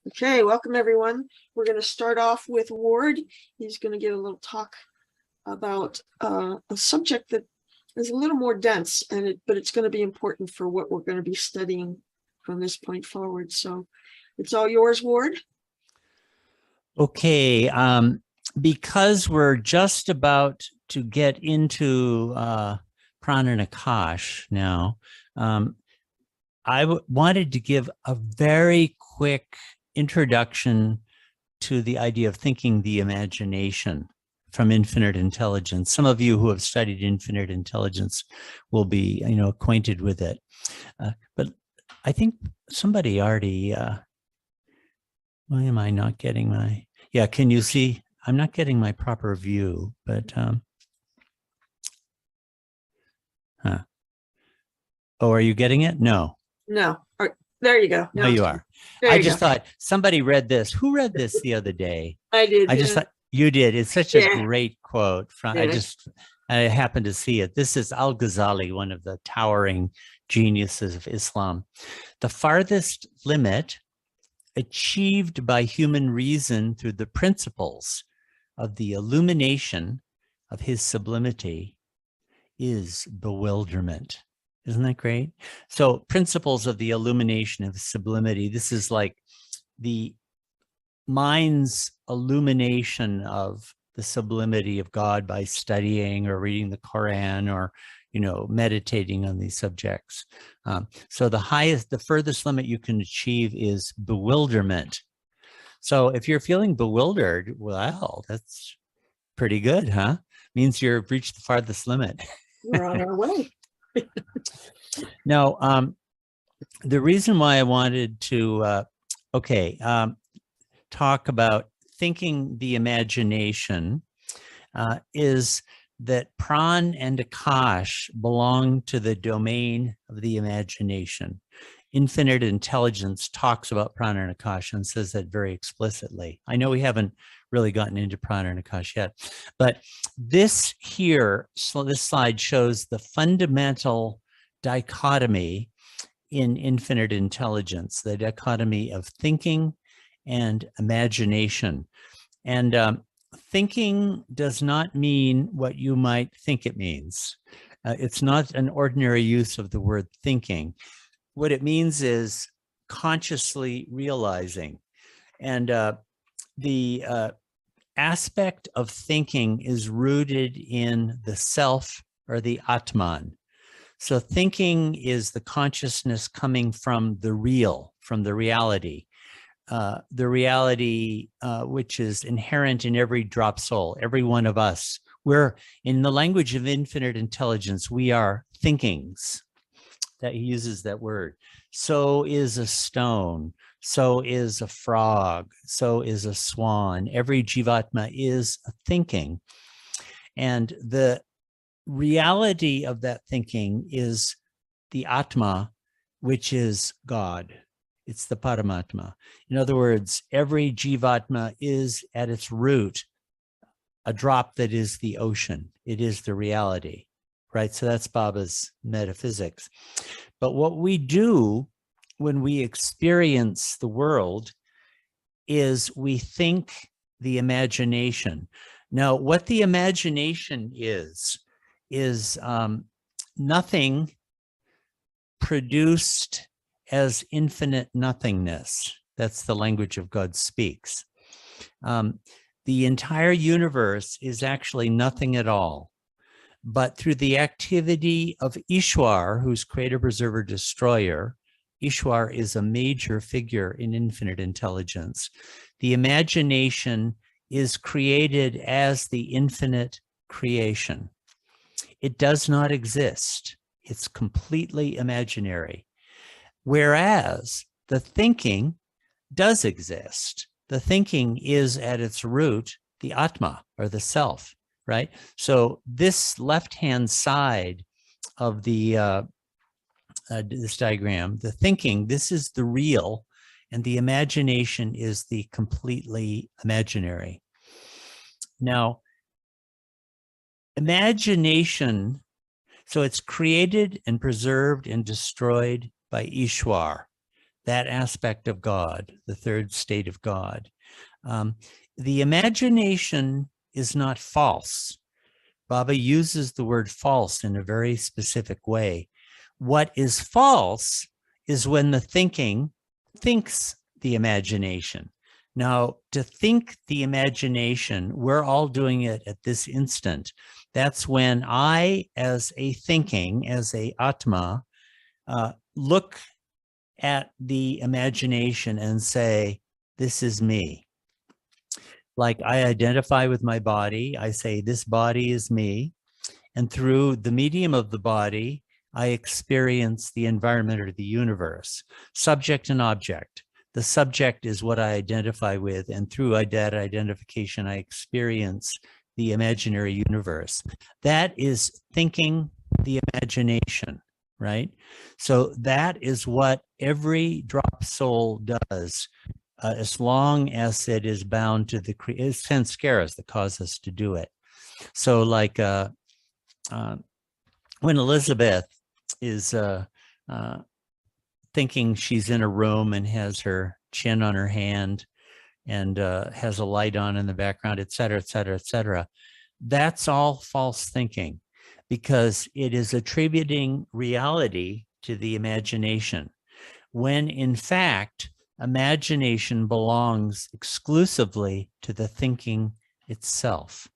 Okay, welcome everyone. We're going to start off with Ward. He's going to give a little talk about a subject that is a little more dense, but it's going to be important for what we're going to be studying from this point forward. So it's all yours, Ward. Okay, because we're just about to get into Prana Nakash now, I wanted to give a very quick introduction to the idea of thinking the imagination from infinite intelligence. Some of you who have studied infinite intelligence will be, acquainted with it. But I think somebody already, why am I not getting my, can you see? I'm not getting my proper view, but, Oh, are you getting it? No. No. There you go. No, you are. I just thought somebody read this. Who read this the other day? I did. I just thought you did. It's such a great quote. From I happened to see it. This is Al-Ghazali, one of the towering geniuses of Islam. The farthest limit achieved by human reason through the principles of the illumination of his sublimity is bewilderment. Isn't that great? So principles of the illumination of sublimity. This is like the mind's illumination of the sublimity of God by studying or reading the Quran or, meditating on these subjects. So the furthest limit you can achieve is bewilderment. So if you're feeling bewildered, well, that's pretty good, huh? Means you've reached the farthest limit. We're on our way. Now, the reason why I wanted to, talk about thinking the imagination is that Pran and Akash belong to the domain of the imagination. Infinite intelligence talks about Prana and Akash and says that very explicitly. I know we haven't really gotten into Prana and Akash yet, but this slide shows the fundamental dichotomy in infinite intelligence, the dichotomy of thinking and imagination. And thinking does not mean what you might think it means. It's not an ordinary use of the word thinking. What it means is consciously realizing. And the aspect of thinking is rooted in the self or the Atman. So thinking is the consciousness coming from the real, from the reality which is inherent in every drop soul, every one of us. We're, in the language of infinite intelligence, we are thinkings. That he uses that word. So is a stone, so is a frog, so is a swan. Every jivatma is a thinking. And the reality of that thinking is the Atma, which is God. It's the Paramatma. In other words, every jivatma is at its root a drop that is the ocean. It is the reality, right? So that's Baba's metaphysics. But what we do when we experience the world is we think the imagination. Now, what the imagination is nothing produced as infinite nothingness. That's the language of God speaks. The entire universe is actually nothing at all. But through the activity of Ishwar, who's creator, preserver, destroyer, Ishwar is a major figure in infinite intelligence. The imagination is created as the infinite creation. It does not exist. It's completely imaginary. Whereas the thinking does exist. The thinking is at its root the Atma, or the self, right? So this left-hand side of the this diagram, the thinking, this is the real, and the imagination is the completely imaginary. Now, imagination, so it's created and preserved and destroyed by Ishwar, that aspect of God, the third state of God. The imagination is not false. Baba uses the word false in a very specific way. What is false is when the thinking thinks the imagination. Now, to think the imagination, we're all doing it at this instant. That's when I, as a thinking, as a Atma, look at the imagination and say, this is me. Like I identify with my body, I say, this body is me. And through the medium of the body, I experience the environment or the universe, subject and object. The subject is what I identify with, and through that identification, I experience the imaginary universe. That is thinking the imagination, right? So that is what every drop soul does, as long as it is bound to the it's sanskaras that cause us to do it. So like when Elizabeth is thinking she's in a room and has her chin on her hand and has a light on in the background, et cetera, et cetera, et cetera. That's all false thinking, because it is attributing reality to the imagination, when in fact, imagination belongs exclusively to the thinking itself.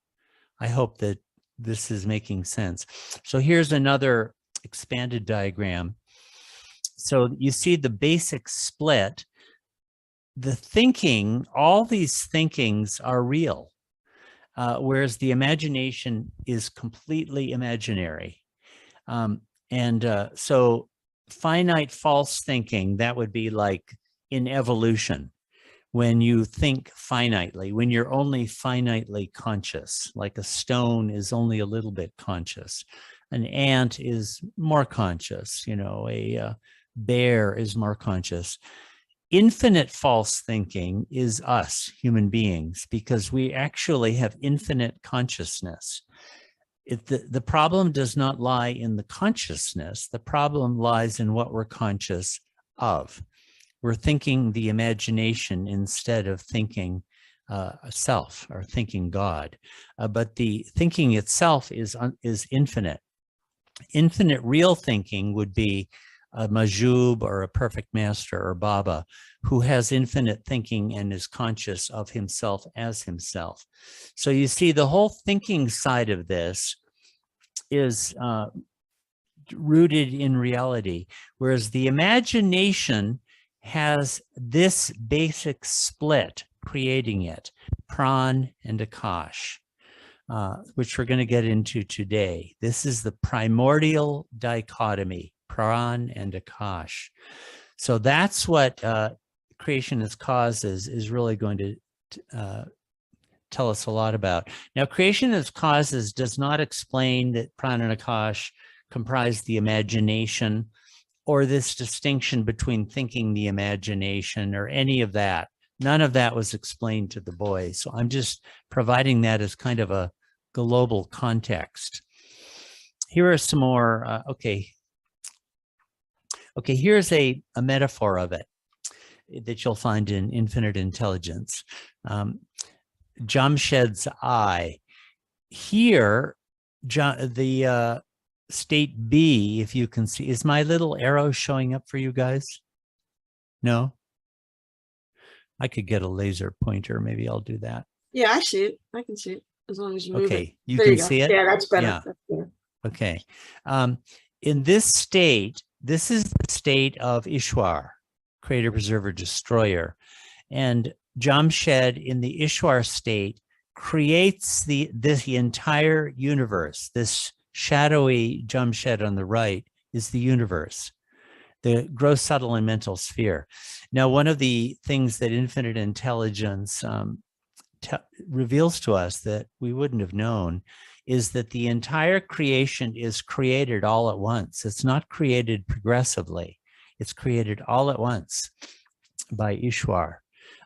I hope that this is making sense. So here's another expanded diagram. So you see the basic split. The thinking, all these thinkings are real, whereas the imagination is completely imaginary. So finite false thinking, that would be like in evolution, when you think finitely, when you're only finitely conscious, like a stone is only a little bit conscious. An ant is more conscious, you know, a bear is more conscious. Infinite false thinking is us, human beings, because we actually have infinite consciousness. The problem does not lie in the consciousness. The problem lies in what we're conscious of. We're thinking the imagination instead of thinking self or thinking God. But the thinking itself is infinite. Infinite real thinking would be a Majub or a perfect master or Baba, who has infinite thinking and is conscious of himself as himself. So you see, the whole thinking side of this is rooted in reality, whereas the imagination has this basic split creating it, Pran and Akash, which we're going to get into today. This is the primordial dichotomy, Pran and Akash. So that's what creation as causes is really going to tell us a lot about. Now, creation as causes does not explain that Pran and Akash comprise the imagination, or this distinction between thinking the imagination or any of that. None of that was explained to the boys. So I'm just providing that as kind of a global context. Here are some more, okay, here's a metaphor of it that you'll find in Infinite Intelligence. Jamshed's eye. Here, the state B, if you can see, is my little arrow showing up for you guys? No? I could get a laser pointer. Maybe I'll do that. Yeah, I see it. I can see it as long as you move it. Okay, you There can go. see it? Yeah, that's better. Yeah. That's better. Okay. In this state, this is the state of Ishwar, creator, preserver, destroyer. And Jamshed in the Ishwar state creates the entire universe. This shadowy Jamshed on the right is the universe, the gross, subtle, and mental sphere. Now, one of the things that Infinite Intelligence reveals to us that we wouldn't have known is that the entire creation is created all at once. It's not created progressively. It's created all at once by Ishwar.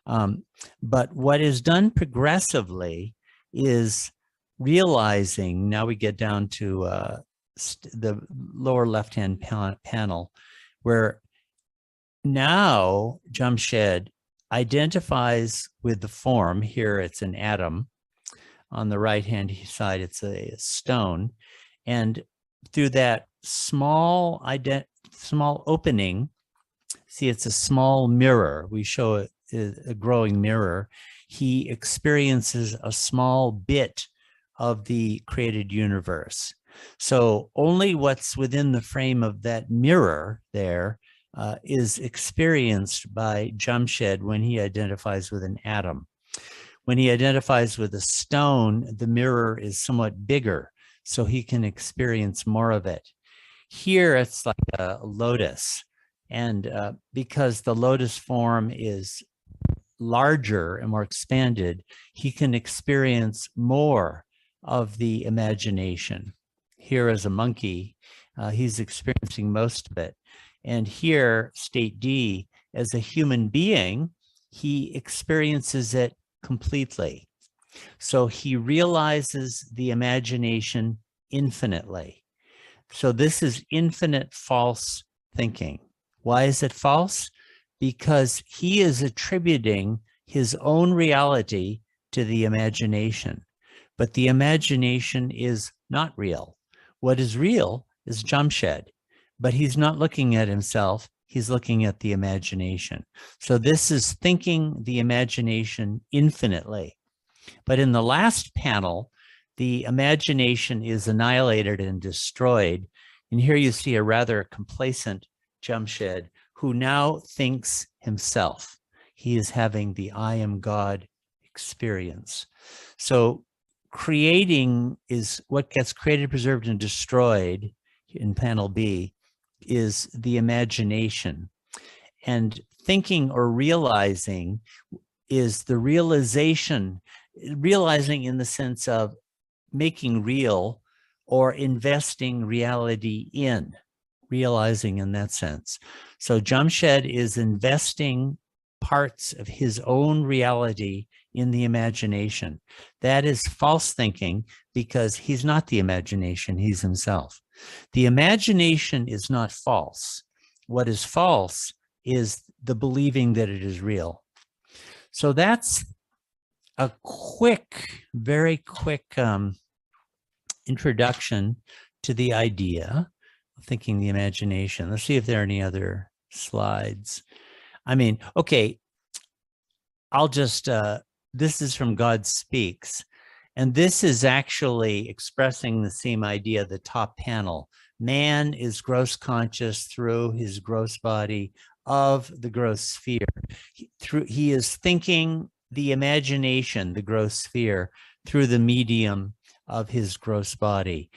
But what is done progressively is realizing, now we get down to the lower left-hand panel, where now Jamshed identifies with the form. Here it's an atom. On the right-hand side, it's a stone. And through that small opening, see, it's a small mirror. We show a growing mirror. He experiences a small bit of the created universe. So only what's within the frame of that mirror there is experienced by Jamshed when he identifies with an atom. When he identifies with a stone, the mirror is somewhat bigger, so he can experience more of it. Here, it's like a lotus. And because the lotus form is larger and more expanded, he can experience more of the imagination. Here as a monkey, he's experiencing most of it. And here, state D, as a human being, he experiences it completely. So he realizes the imagination infinitely. So this is infinite false thinking. Why is it false? Because he is attributing his own reality to the imagination. But the imagination is not real. What is real is Jamshed, but he's not looking at himself. He's looking at the imagination. So this is thinking the imagination infinitely. But in the last panel, the imagination is annihilated and destroyed. And here you see a rather complacent Jamshed who now thinks himself. He is having the I am God experience. So creating is what gets created, preserved, and destroyed in panel B is the imagination. And thinking or realizing is the realizing in the sense of making real or investing reality in, realizing in that sense. So Jamshed is investing parts of his own reality in the imagination. That is false thinking because he's not the imagination, he's himself. The imagination is not false. What is false is the believing that it is real. So that's a quick, very quick introduction to the idea of thinking the imagination. Let's see if there are any other slides. I mean, okay, I'll just, this is from God Speaks. And this is actually expressing the same idea, the top panel. Man is gross conscious through his gross body of the gross sphere. He is thinking the imagination, the gross sphere, through the medium of his gross body.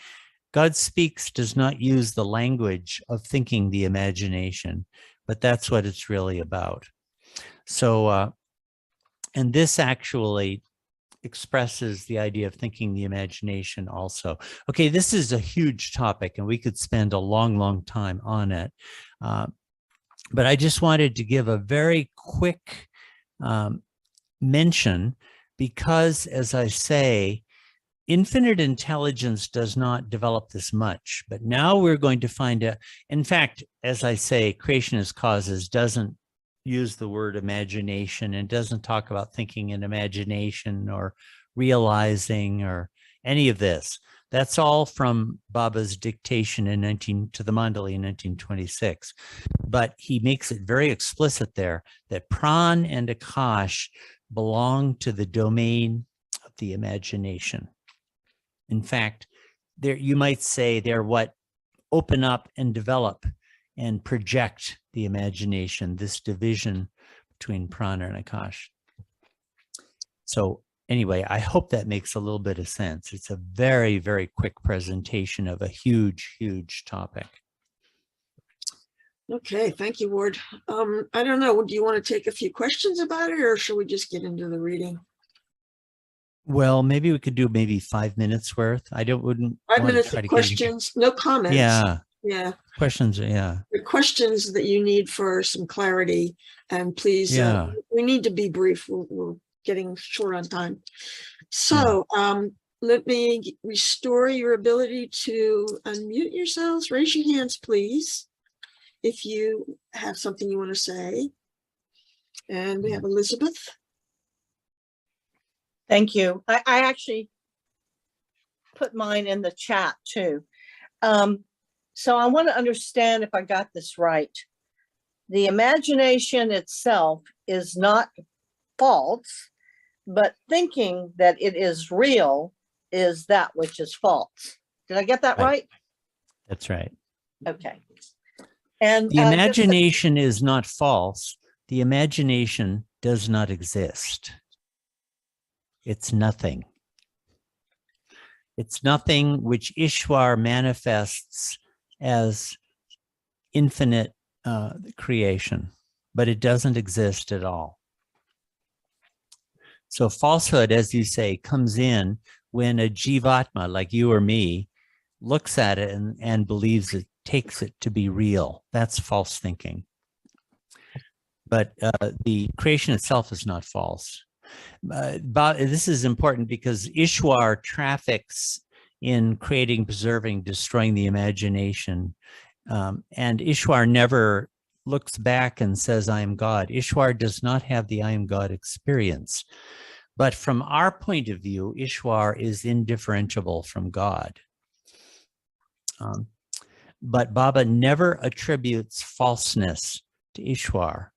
God Speaks does not use the language of thinking the imagination, but that's what it's really about. So, and this actually expresses the idea of thinking the imagination also. Okay, this is a huge topic and we could spend a long, long time on it. But I just wanted to give a very quick mention because, as I say, infinite intelligence does not develop this much, but now we're going to find out. In fact, as I say, creationist causes doesn't use the word imagination and doesn't talk about thinking in imagination or realizing or any of this. That's all from Baba's dictation to the Mandali in 1926. But he makes it very explicit there that Pran and Akash belong to the domain of the imagination. In fact, you might say they're what open up and develop and project the imagination, this division between Prana and Akash. So anyway, I hope that makes a little bit of sense. It's a very, very quick presentation of a huge, huge topic. Okay, thank you, Ward. I don't know, do you want to take a few questions about it or should we just get into the reading? Well, maybe we could do maybe 5 minutes worth. Wouldn't 5 minutes of questions, no comments. Yeah. Yeah. Questions, yeah. The questions that you need for some clarity, and please, we need to be brief. We're getting short on time. So let me restore your ability to unmute yourselves. Raise your hands, please. if you have something you want to say. And we have Elizabeth. Thank you. I actually put mine in the chat too. So I want to understand if I got this right. The imagination itself is not false, but thinking that it is real is that which is false. Did I get that right? That's right. Okay. And the imagination is not false. The imagination does not exist. It's nothing. It's nothing which Ishwar manifests as infinite creation, but it doesn't exist at all. So falsehood, as you say, comes in when a jivatma like you or me looks at it and believes it, takes it to be real. That's false thinking. But the creation itself is not false. But this is important because Ishwar traffics in creating, preserving, destroying the imagination. And Ishwar never looks back and says, I am God. Ishwar does not have the I am God experience. But from our point of view, Ishwar is indifferentiable from God. But Baba never attributes falseness to Ishwar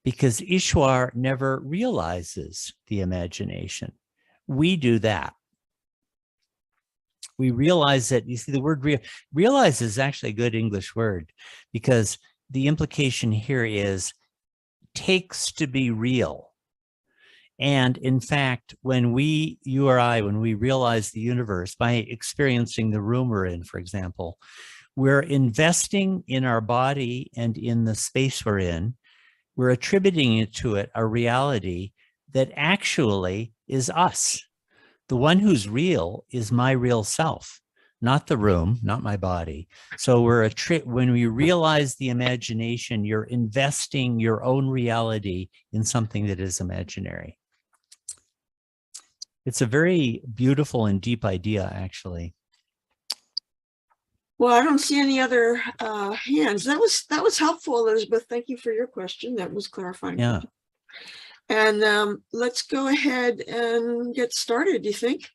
because Ishwar never realizes the imagination. We do that. We realize that, you see, the word realize is actually a good English word because the implication here is takes to be real. And in fact, when we, you or I, when we realize the universe by experiencing the room we're in, for example, we're investing in our body and in the space we're in. We're attributing it to it a reality that actually is us. The one who's real is my real self, not the room, not my body. So when we realize the imagination, you're investing your own reality in something that is imaginary. It's a very beautiful and deep idea, actually. Well, I don't see any other hands. That was helpful, Elizabeth. Thank you for your question. That was clarifying. Yeah. And let's go ahead and get started, do you think?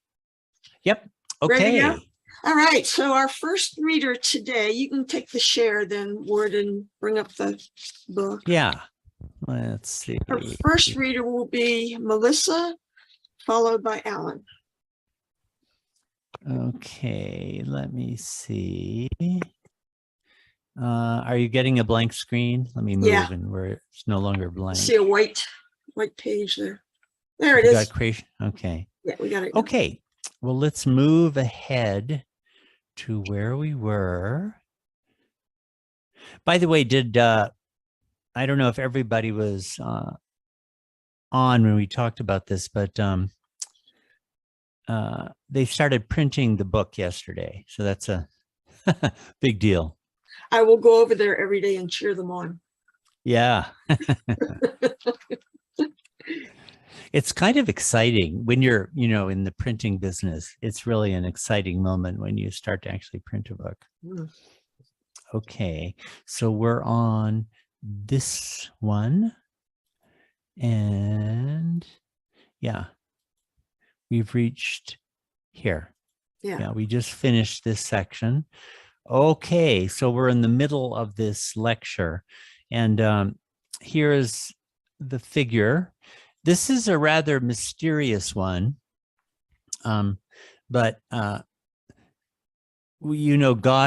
Yep. Ready to Okay. go? All right. So our first reader today, you can take the share then, Ward, and bring up the book. Yeah. Let's see. Our first reader will be Melissa, followed by Alan. Okay, let me see. Are you getting a blank screen? Let me move and where it's no longer blank. See a white page there. There it You is. got creation. Okay. Yeah, we got it. Okay. Well, let's move ahead to where we were. By the way, I don't know if everybody was on when we talked about this, but they started printing the book yesterday. So that's a big deal. I will go over there every day and cheer them on. Yeah. It's kind of exciting when you're, in the printing business. It's really an exciting moment when you start to actually print a book. Okay, so we're on this one. And yeah, we've reached here. Yeah, we just finished this section. Okay, so we're in the middle of this lecture. And here is the figure. This is a rather mysterious one. But God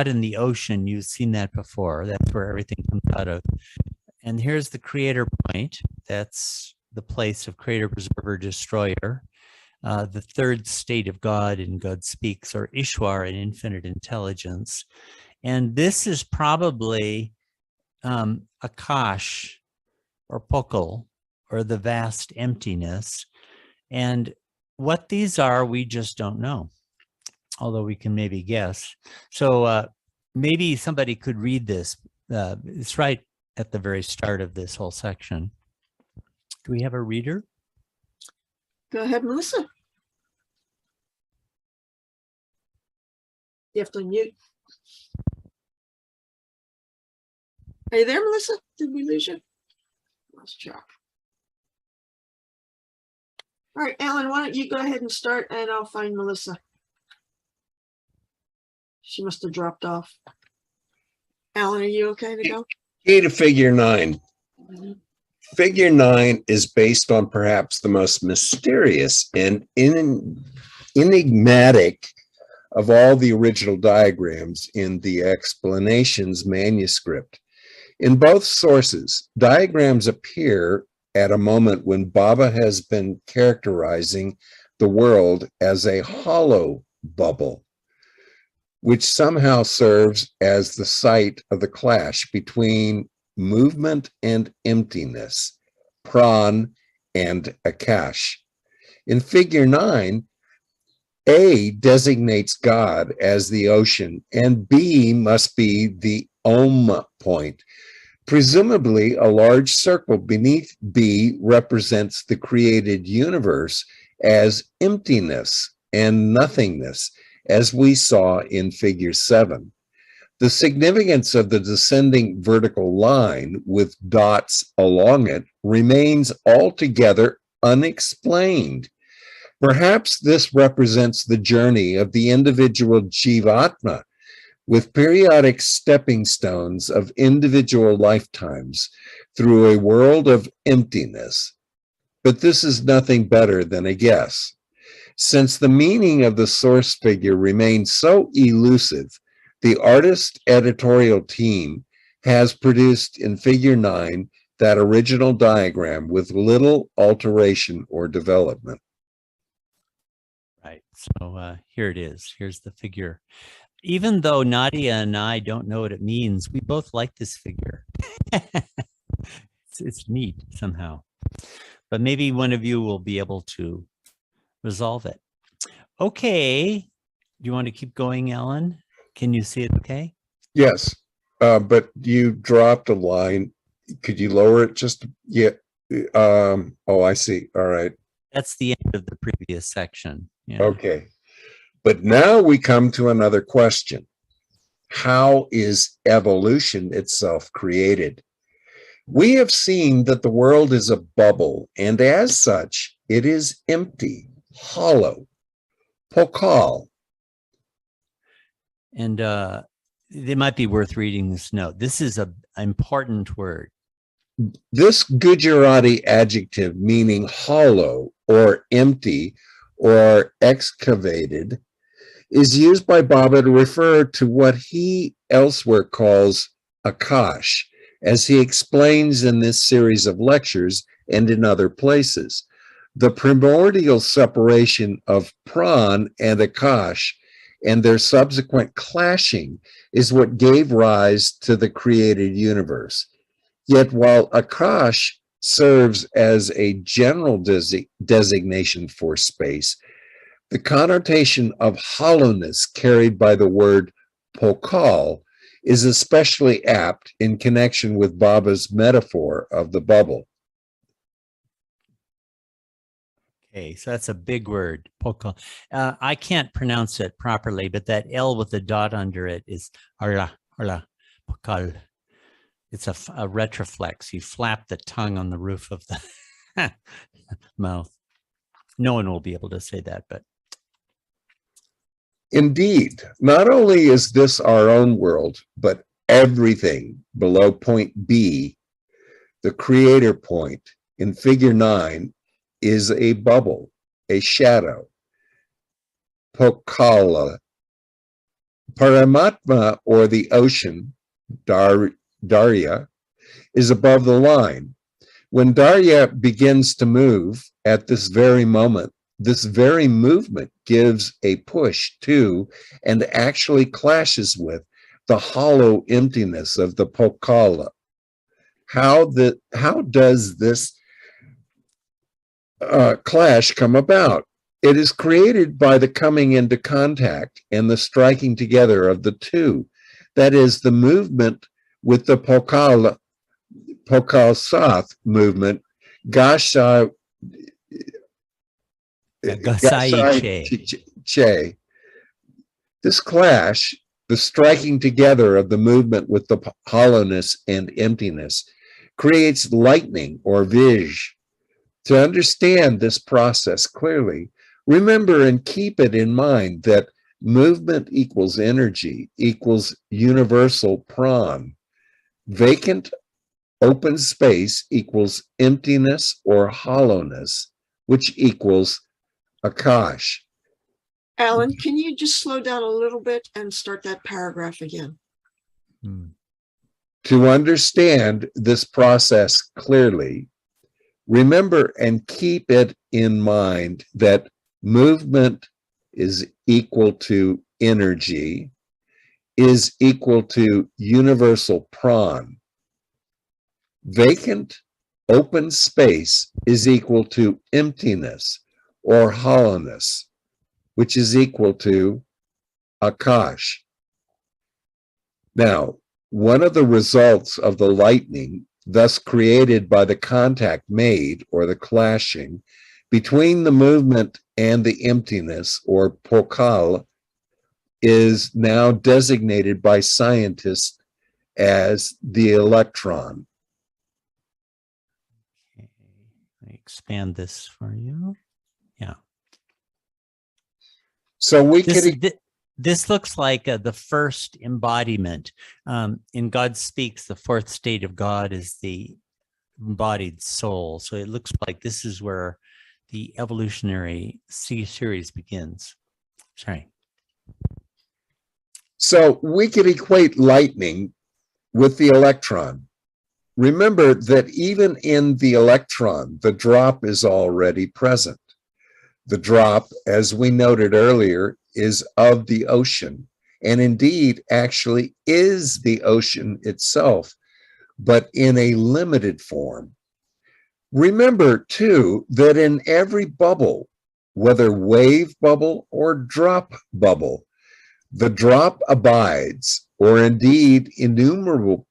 in the ocean, you've seen that before. That's where everything comes out of. And here's the creator point. That's the place of creator, preserver, destroyer. The third state of God in God Speaks, or Ishwar in infinite intelligence. And this is probably Akash or Pokal, or the vast emptiness. And what these are, we just don't know, although we can maybe guess. So maybe somebody could read this. It's right at the very start of this whole section. Do we have a reader? Go ahead, Melissa. You have to mute. Are you there, Melissa? Did we lose you? Lost track. All right, Alan, why don't you go ahead and start and I'll find Melissa. She must have dropped off. Alan, are you okay to go? Key to figure 9. Figure 9 is based on perhaps the most mysterious and enigmatic of all the original diagrams in the explanations manuscript. In both sources, diagrams appear at a moment when Baba has been characterizing the world as a hollow bubble, which somehow serves as the site of the clash between movement and emptiness, pran and akash. In figure 9, A designates God as the ocean, and B must be the Om point. Presumably, a large circle beneath B represents the created universe as emptiness and nothingness, as we saw in figure 7. The significance of the descending vertical line with dots along it remains altogether unexplained. Perhaps this represents the journey of the individual Jivatma, with periodic stepping stones of individual lifetimes through a world of emptiness. But this is nothing better than a guess. Since the meaning of the source figure remains so elusive, the artist editorial team has produced in figure 9 that original diagram with little alteration or development. Right. So here it is. Here's the figure. Even though Nadia and I don't know what it means, we both like this figure. It's neat somehow. But maybe one of you will be able to resolve it. Okay. Do you want to keep going, Alan? Can you see it okay? Yes, but you dropped a line. Could you lower it just? Yeah. Oh, I see. All right. That's the end of the previous section. Yeah. Okay. But now we come to another question. How is evolution itself created? We have seen that the world is a bubble, and as such, it is empty, hollow, pokal. And it might be worth reading this note. This is an important word. This Gujarati adjective meaning hollow or empty or excavated is used by Baba to refer to what he elsewhere calls Akash, as he explains in this series of lectures and in other places. The primordial separation of Pran and Akash and their subsequent clashing is what gave rise to the created universe. Yet while Akash serves as a general designation for space, the connotation of hollowness carried by the word pokal is especially apt in connection with Baba's metaphor of the bubble. Okay, so that's a big word, pokal. I can't pronounce it properly, but that L with the dot under it is arla, pokal. It's a retroflex. You flap the tongue on the roof of the mouth. No one will be able to say that, but. Indeed, not only is this our own world, but everything below point B, the creator point in figure 9, is a bubble, a shadow. Pokala. Paramatma, or the ocean, Darya, is above the line. When Darya begins to move at this very moment, this very movement gives a push to and actually clashes with the hollow emptiness of the Pokala. How does this clash come about? It is created by the coming into contact and the striking together of the two. That is, the movement with the Pokal Sath movement, Gasai Gasai Che. This clash The striking together of the movement with the hollowness and emptiness creates lightning or vis. To understand this process clearly, remember and keep it in mind that movement equals energy equals universal pran. Vacant open space equals emptiness or hollowness, which equals akash. Alan, can you just slow down a little bit and start that paragraph again? To understand this process clearly, remember and keep it in mind that movement is equal to energy, is equal to universal pran. Vacant open space is equal to emptiness or hollowness, which is equal to akash. Now, one of the results of the lightning, thus created by the contact made or the clashing between the movement and the emptiness or pokal, is now designated by scientists as the electron. Okay, let me expand this for you. Yeah. So we This, could, this looks like the first embodiment. In God Speaks, the fourth state of God is the embodied soul. So it looks like this is where the evolutionary series begins. Sorry. so we could equate lightning with the electron. Remember that even in the electron, the drop is already present. The drop, as we noted earlier, is of the ocean, and indeed actually is the ocean itself, but in a limited form. Remember, too, that in every bubble, whether wave bubble or drop bubble, the drop abides, or indeed innumerable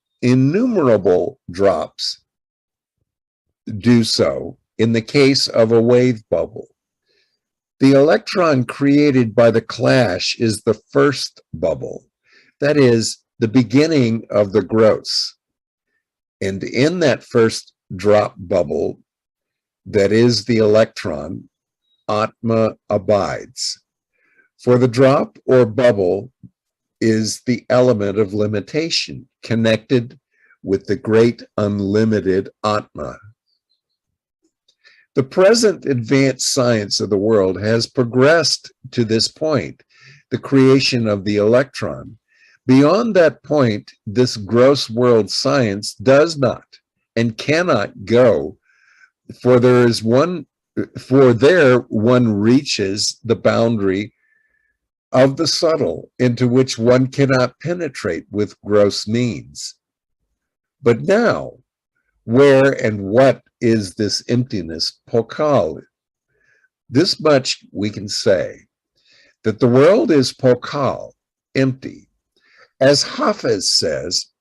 drops do so in the case of a wave bubble. The electron created by the clash is the first bubble, that is, the beginning of the growth. And in that first drop bubble, that is the electron, Atma abides. For the drop or bubble is the element of limitation connected with the great unlimited Atma. The present advanced science of the world has progressed to this point, the creation of the electron. Beyond that point, this gross world science does not and cannot go, for there one reaches the boundary of the subtle into which one cannot penetrate with gross means. But now, where and what is this emptiness, pokal? This much we can say, that the world is pokal, empty. As Hafiz says,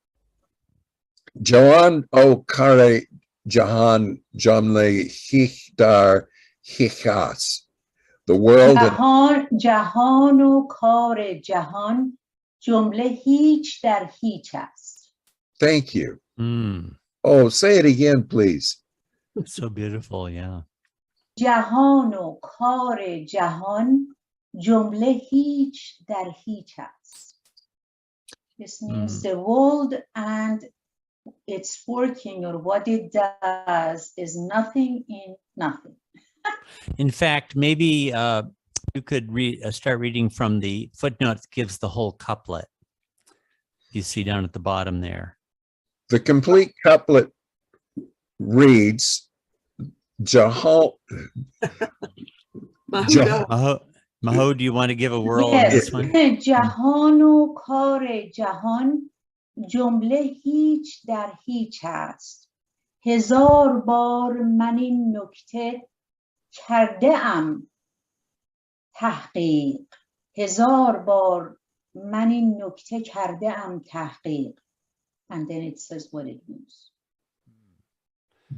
Jahan o kare jahan jamle hichdar hichas. The world جهان و کار جهان جمله هیچ در هیچ است. Thank you. Oh, say it again, please. So beautiful, yeah. جهان و کار جهان جمله هیچ در هیچ است. This means the world and its working or what it does is nothing in nothing. In fact, maybe you could start reading from the footnote that gives the whole couplet. You see down at the bottom there. The complete couplet reads, Jahan. Maho, do you want to give a whirl on this one? جهان و کار جهان جمله هیچ در هیچ است. هزار بار من این نکته کرده ام تحقیق. هزار بار من این نکته کرده ام تحقیق. And then it says what it means.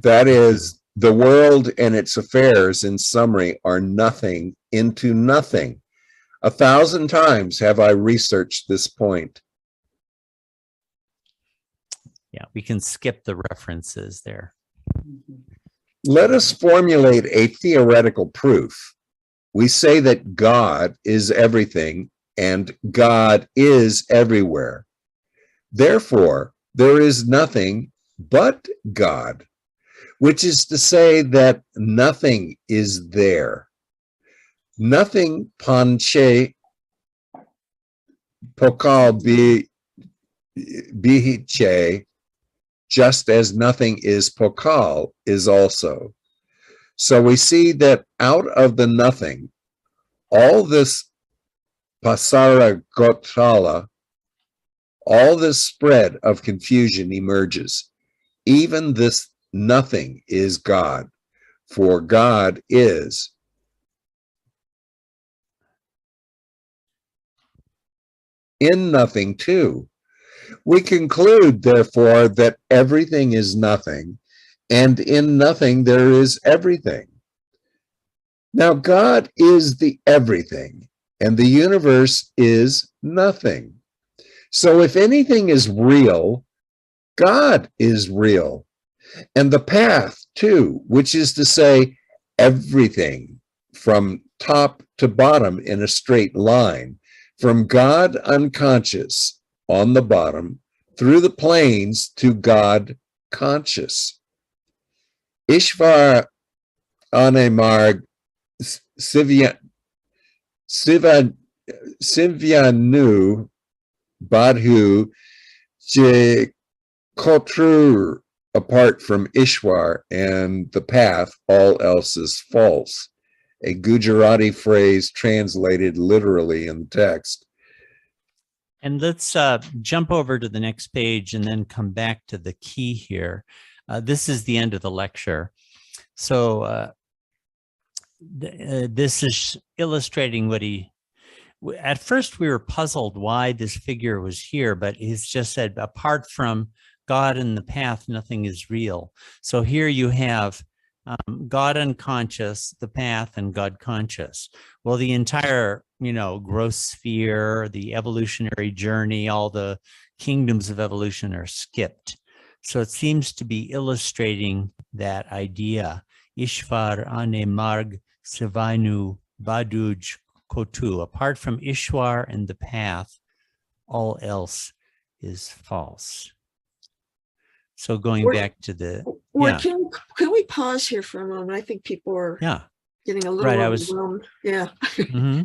That is, the world and its affairs, in summary, are nothing into nothing. 1,000 times have I researched this point. Yeah, we can skip the references there. Let us formulate a theoretical proof. We say that God is everything and God is everywhere. Therefore, there is nothing but God, which is to say that nothing is there. Nothing panche pokal bihiche, just as nothing is pokal, is also. So we see that out of the nothing, all this pasara gotala, all this spread of confusion emerges. Even this nothing is God, for God is. In nothing too. We conclude, therefore, that everything is nothing, and in nothing there is everything. Now, God is the everything, and the universe is nothing. So if anything is real, God is real. And the path, too, which is to say everything from top to bottom in a straight line, from God unconscious on the bottom through the planes to God conscious. Ishvar Anemarg Sivyanu Badhu Je Kotrur, apart from Ishwar and the path, all else is false. A Gujarati phrase translated literally in the text. And let's jump over to the next page and then come back to the key here. This is the end of the lecture. So this is illustrating what at first we were puzzled why this figure was here, but he's just said, apart from God and the path, nothing is real. So here you have God unconscious, the path, and God conscious. Well, the entire, gross sphere, the evolutionary journey, all the kingdoms of evolution are skipped. So it seems to be illustrating that idea. Ishvar ane marg sivainu baduj kotu. Apart from Ishwar and the path, all else is false. So going back to the Can we pause here for a moment? I think people are getting a little overwhelmed. Yeah. Mm-hmm.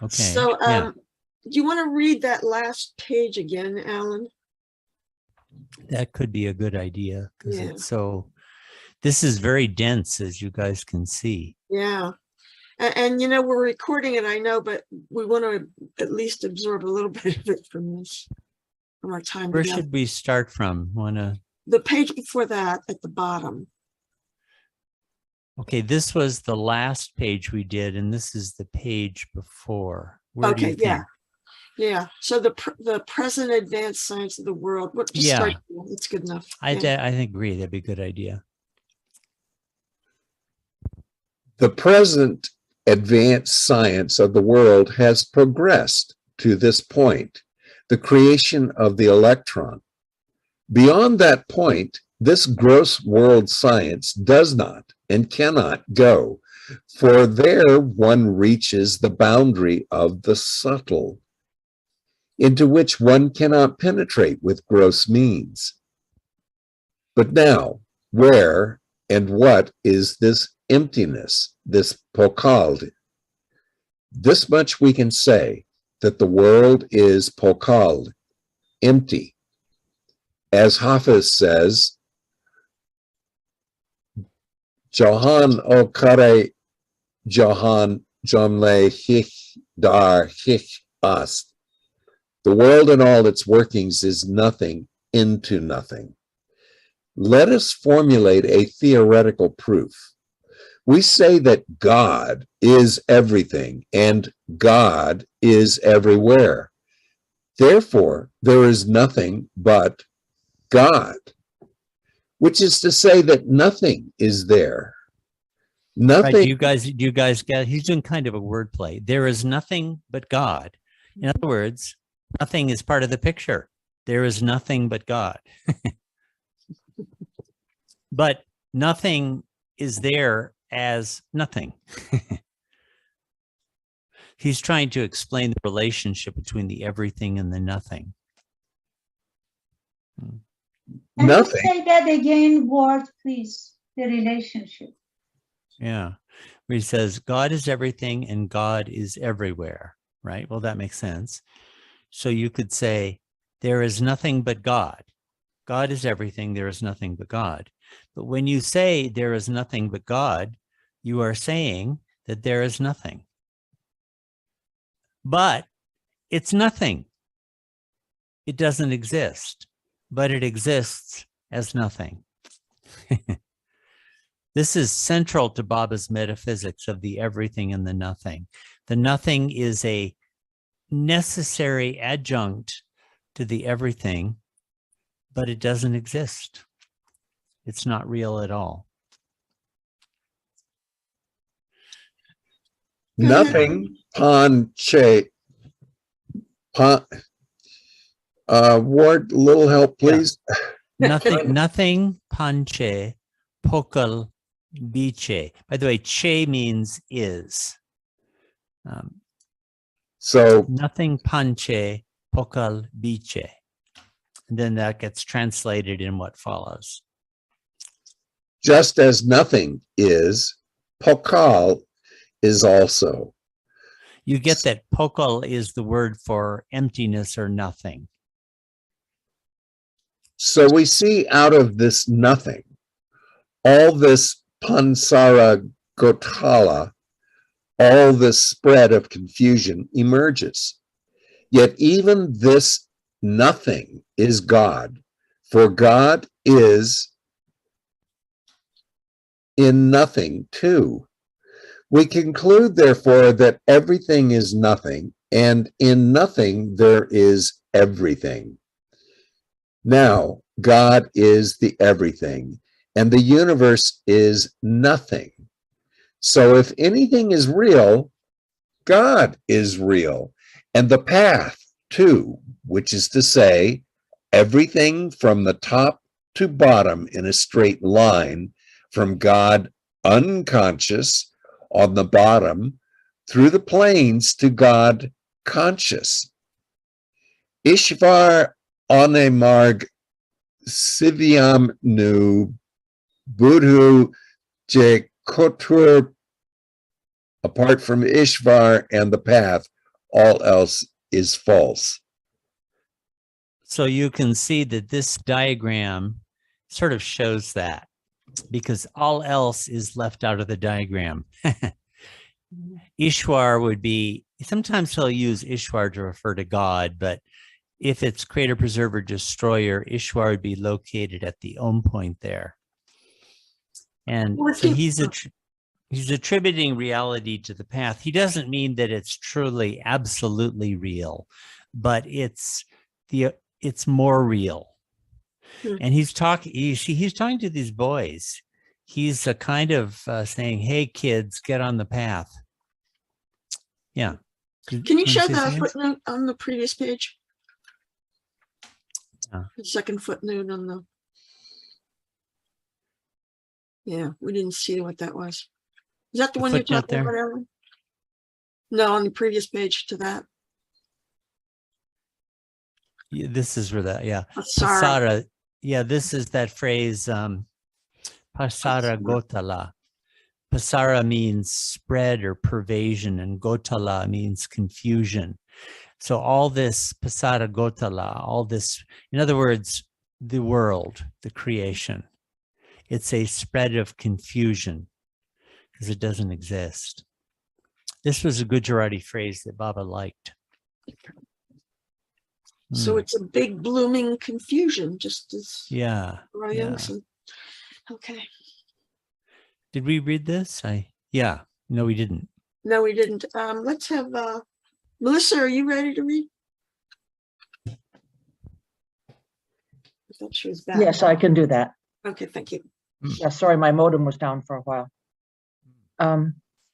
Okay. So do you want to read that last page again, Alan? That could be a good idea because Yeah. it's this is very dense, as you guys can see. Yeah. And we're recording it, I know, but we want to at least absorb a little bit of it from our time Where together. should we start from? The page before that at the bottom. Okay, this was the last page we did, and this is the page before. Where do you think? Yeah. So the present advanced science of the world. Start there. That's good enough. I think agree. That'd be a good idea. The present advanced science of the world has progressed to this point, the creation of the electron. Beyond that point, this gross world science does not and cannot go, for there one reaches the boundary of the subtle, into which one cannot penetrate with gross means. But now, where and what is this emptiness, this pokal? This much we can say, that the world is pokal, empty. As Hafiz says, Jahan o kare Jahan jamle hich dar hich ast. The world and all its workings is nothing into nothing. Let us formulate a theoretical proof. We say that God is everything and God is everywhere. Therefore, there is nothing but God, which is to say that nothing is there. Right? Nothing. Do you guys get, he's doing kind of a wordplay. There is nothing but God. In other words, nothing is part of the picture. There is nothing but God. But nothing is there as nothing. He's trying to explain the relationship between the everything and the nothing. Can you Nothing. say that again, word, please? The relationship. Yeah. Where he says, God is everything and God is everywhere, right? Well, that makes sense. So you could say, there is nothing but God. God is everything. There is nothing but God. But when you say there is nothing but God, you are saying that there is nothing. But it's nothing. It doesn't exist, but it exists as nothing. This is central to Baba's metaphysics of the everything and the nothing. The nothing is a necessary adjunct to the everything, but it doesn't exist. It's not real at all. Nothing. Panche. Ward, little help, please. Nothing panche pokal biche. By the way, che means is. So Nothing panche pokal biche. And then that gets translated in what follows. just as nothing is, pokal is also. You get that pokal is the word for emptiness or nothing. So we see out of this nothing, all this pansara gotala, all this spread of confusion emerges. Yet even this nothing is God, for God is in nothing too. We conclude, therefore, that everything is nothing, and in nothing there is everything. Now, God is the everything, and the universe is nothing. So if anything is real, God is real, and the path too, which is to say, everything from the top to bottom in a straight line, from God unconscious on the bottom through the planes to God conscious. Ishvar Anemarg Sivyam Nu Budhu Je Kotur. Apart from Ishvar and the path, all else is false. So you can see that this diagram sort of shows that, because all else is left out of the diagram. Ishwar would be, sometimes he'll use Ishwar to refer to God, but if it's creator, preserver, destroyer, Ishwar would be located at the Om point there. And so he's attributing reality to the path. He doesn't mean that it's truly absolutely real, but it's more real. And he's talking to these boys. He's a kind of saying, hey kids, get on the path. Yeah. Can you show the footnote on the previous page? The second footnote on the. Yeah, we didn't see what that was. Is that the one you're talking about, Ellen? No, on the previous page to that. Yeah, this is where that, yeah. Pasara. Pasara. Yeah, this is that phrase, Pasara Gotala. Pasara means spread or pervasion, and Gotala means confusion. So all this Pasara Gotala, all this, in other words, the world, the creation, it's a spread of confusion because it doesn't exist. This was a Gujarati phrase that Baba liked. So it's a big blooming confusion, just as yeah. Okay. Did we read this? Yeah. No, we didn't. No, we didn't. Let's have Melissa, are you ready to read? I thought she was back. Yes, I can do that. Okay, thank you. Yeah, sorry, my modem was down for a while.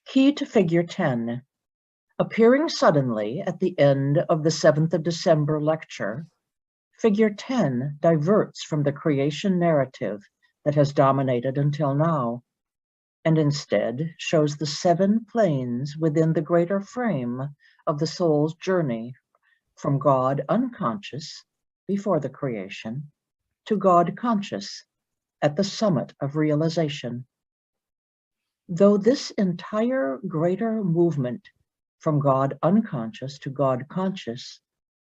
Key to figure 10. Appearing suddenly at the end of the 7th of December lecture, figure 10 diverts from the creation narrative that has dominated until now, and instead shows the 7 planes within the greater frame of the soul's journey from God unconscious before the creation to God conscious at the summit of realization. Though this entire greater movement from God unconscious to God conscious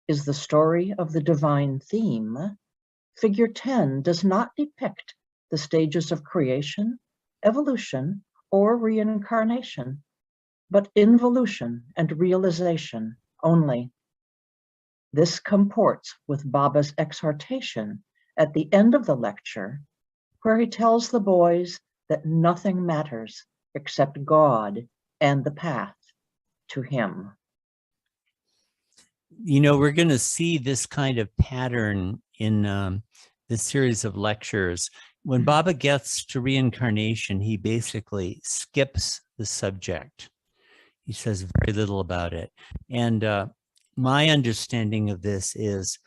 is the story of the divine theme, figure 10 does not depict the stages of creation, evolution, or reincarnation, but involution and realization only. This comports with Baba's exhortation at the end of the lecture, where he tells the boys that nothing matters except God and the path to him. You know, we're going to see this kind of pattern in this series of lectures. When Baba gets to reincarnation, he basically skips the subject. He says very little about it. And my understanding of this is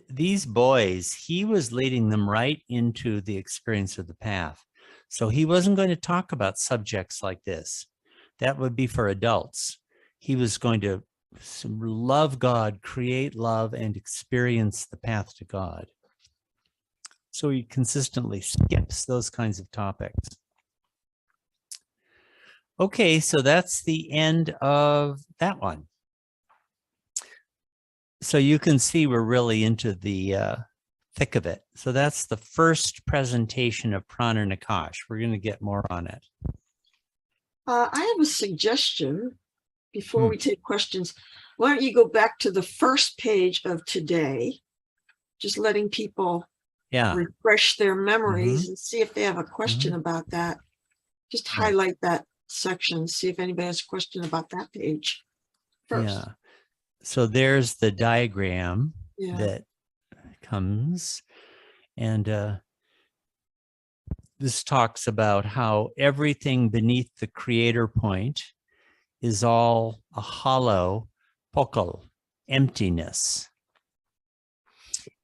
these boys, he was leading them right into the experience of the path. So he wasn't going to talk about subjects like this. That would be for adults. He was going to love God, create love, and experience the path to God. So he consistently skips those kinds of topics. Okay, so that's the end of that one. So you can see we're really into the thick of it. So that's the first presentation of Prana Nakash. We're going to get more on it. I have a suggestion before we take questions. Why don't you go back to the first page of today, just letting people refresh their memories and see if they have a question about that. Just highlight that section, see if anybody has a question about that page first. Yeah. So there's the diagram that comes, and this talks about how everything beneath the creator point is all a hollow pokal, emptiness.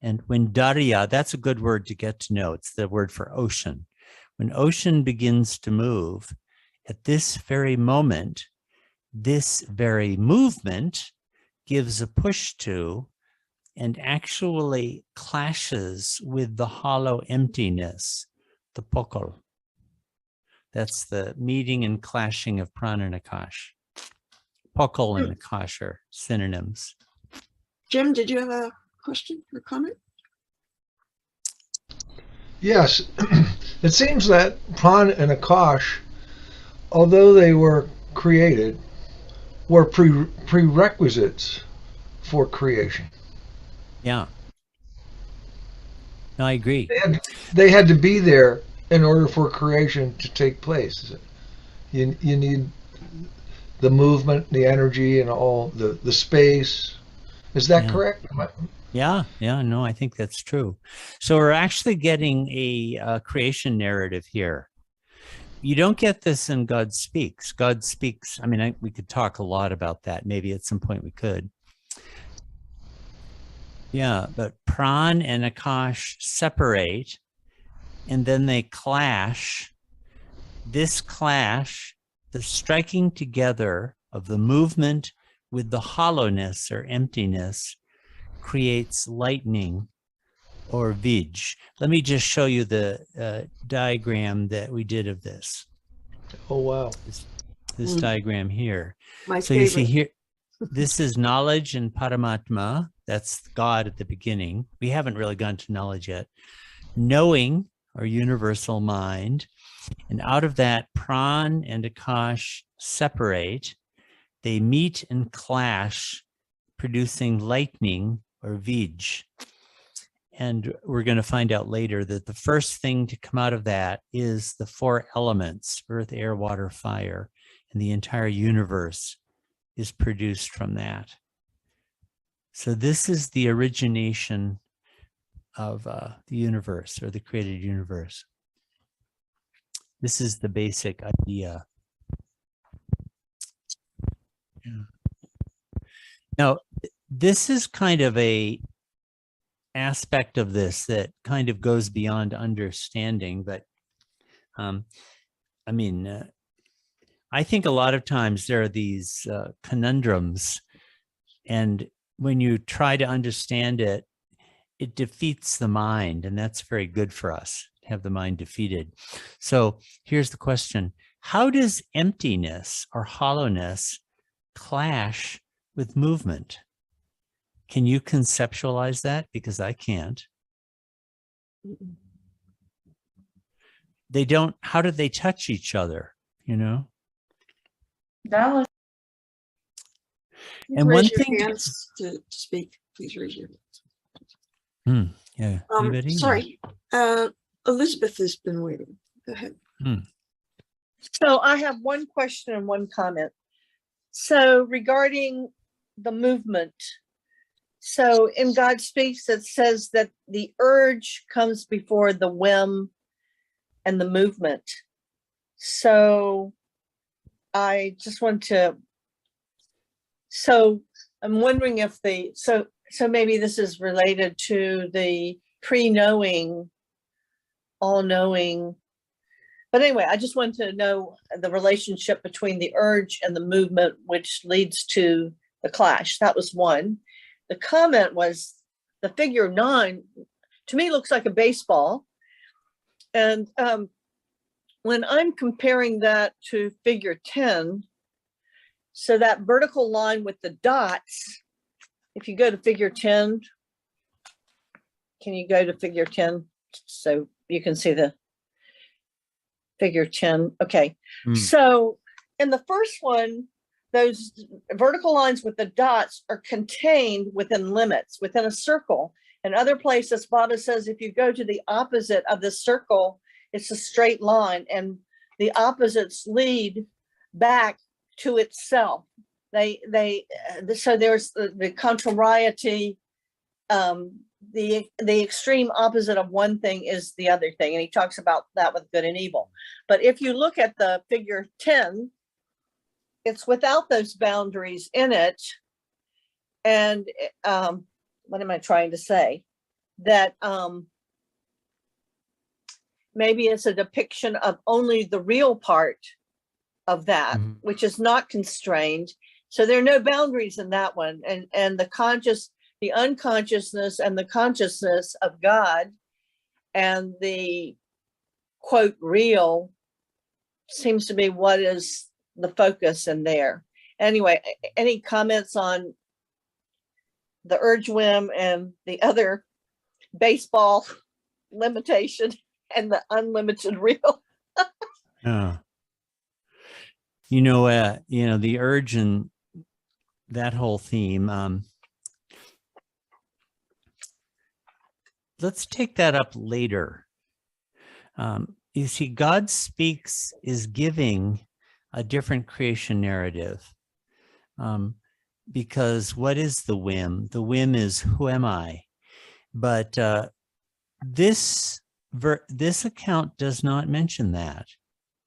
And when Darya, that's a good word to get to know. It's the word for ocean. When ocean begins to move, at this very moment, this very movement gives a push to and actually clashes with the hollow emptiness, the pokal. That's the meeting and clashing of Prana and Akash. Pokal and Akash are synonyms. Jim, did you have a question or comment? Yes, it seems that Prana and Akash, although they were created, were prerequisites for creation. Yeah. No, I agree. They had to be there in order for creation to take place. You need the movement, the energy, and all the space. Is that correct? Yeah, no, I think that's true. So we're actually getting a creation narrative here. You don't get this in God Speaks. God Speaks, I mean, we could talk a lot about that. Maybe at some point we could. Yeah, but Pran and Akash separate, and then they clash. This clash, the striking together of the movement with the hollowness or emptiness, creates lightning or Vij. Let me just show you the diagram that we did of this. Oh, wow. This diagram here. My so favorite. You see here, this is knowledge and Paramatma. That's God at the beginning. We haven't really gone to knowledge yet. Knowing or universal mind. And out of that, Pran and Akash separate. They meet and clash, producing lightning or Vij. And we're going to find out later that the first thing to come out of that is the 4 elements, earth, air, water, fire, and the entire universe is produced from that. So this is the origination of the universe or the created universe. This is the basic idea. Yeah. Now, this is kind of a aspect of this that kind of goes beyond understanding, but I mean, I think a lot of times there are these conundrums, and when you try to understand it, it defeats the mind, and that's very good for us to have the mind defeated. So here's the question: how does emptiness or hollowness clash with movement? Can you conceptualize that? Because I can't. They don't, how do they touch each other, you know? That was And Raise one your thing to- hands to speak. Please raise your hands. Yeah. Anybody? Sorry, Elizabeth has been waiting. Go ahead. So I have one question and one comment. So regarding the movement, so in God Speaks, it says that the urge comes before the whim and the movement. So I just want to, so I'm wondering if so maybe this is related to the pre-knowing, all-knowing. But anyway, I just want to know the relationship between the urge and the movement, which leads to the clash. That was one. The comment was the figure 9, to me, looks like a baseball. And when I'm comparing that to figure 10, so that vertical line with the dots, if you go to figure 10, can you go to figure 10? So you can see the figure 10. Okay. So in the first one, those vertical lines with the dots are contained within limits, within a circle. In other places, Baba says, if you go to the opposite of the circle, it's a straight line, and the opposites lead back to itself. So there's the contrariety, the extreme opposite of one thing is the other thing. And he talks about that with good and evil. But if you look at the figure 10, it's without those boundaries in it. And what am I trying to say? That maybe it's a depiction of only the real part of that, which is not constrained. So there are no boundaries in that one. And the unconsciousness and the consciousness of God and the quote real seems to be what is the focus in there. Anyway, any comments on the urge whim and the other baseball limitation and the unlimited real? The urge and that whole theme. Let's take that up later. You see, God Speaks is giving a different creation narrative. Because what is the whim? The whim is, who am I? But this account does not mention that.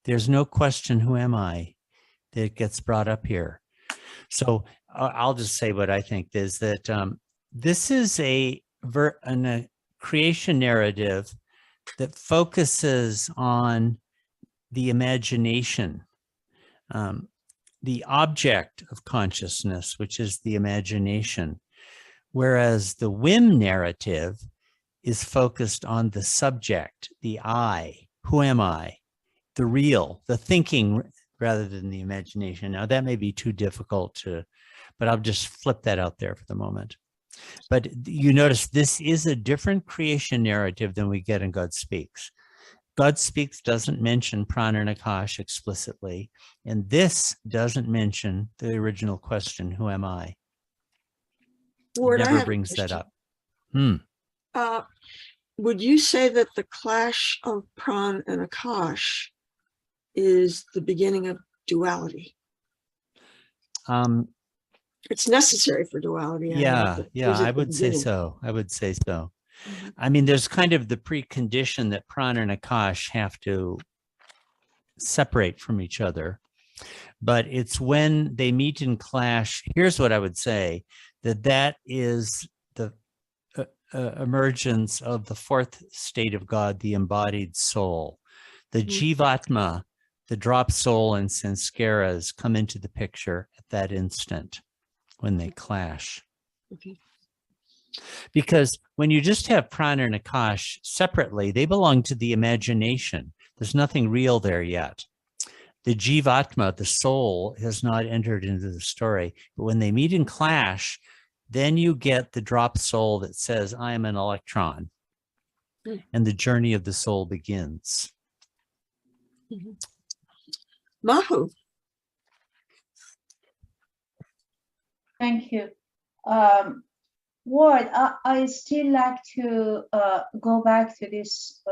There's no question, who am I, that gets brought up here. So I'll just say what I think is that this is a creation narrative that focuses on the imagination, the object of consciousness, which is the imagination, whereas the whim narrative is focused on the subject, the I, who am I, the real, the thinking, rather than the imagination. Now that may be too difficult but I'll just flip that out there for the moment. But you notice this is a different creation narrative than we get in God Speaks. God Speaks doesn't mention Prana and Akash explicitly, and this doesn't mention the original question, who am I? Ward, Never brings that up. Would you say that the clash of Pran and Akash is the beginning of duality? It's necessary for duality. Yeah, I would say so. I mean, there's kind of the precondition that Prana and Akash have to separate from each other. But it's when they meet and clash. Here's what I would say, that is the emergence of the fourth state of God, the embodied soul. The Jivatma, the drop soul and sanskaras come into the picture at that instant when they clash. Okay. Because when you just have prana and akash separately, they belong to the imagination. There's nothing real there yet. The Jivatma, the soul, has not entered into the story. But when they meet and clash, then you get the drop soul that says, I am an electron. And the journey of the soul begins. Mahu. Thank you. Ward, I still like to go back to this,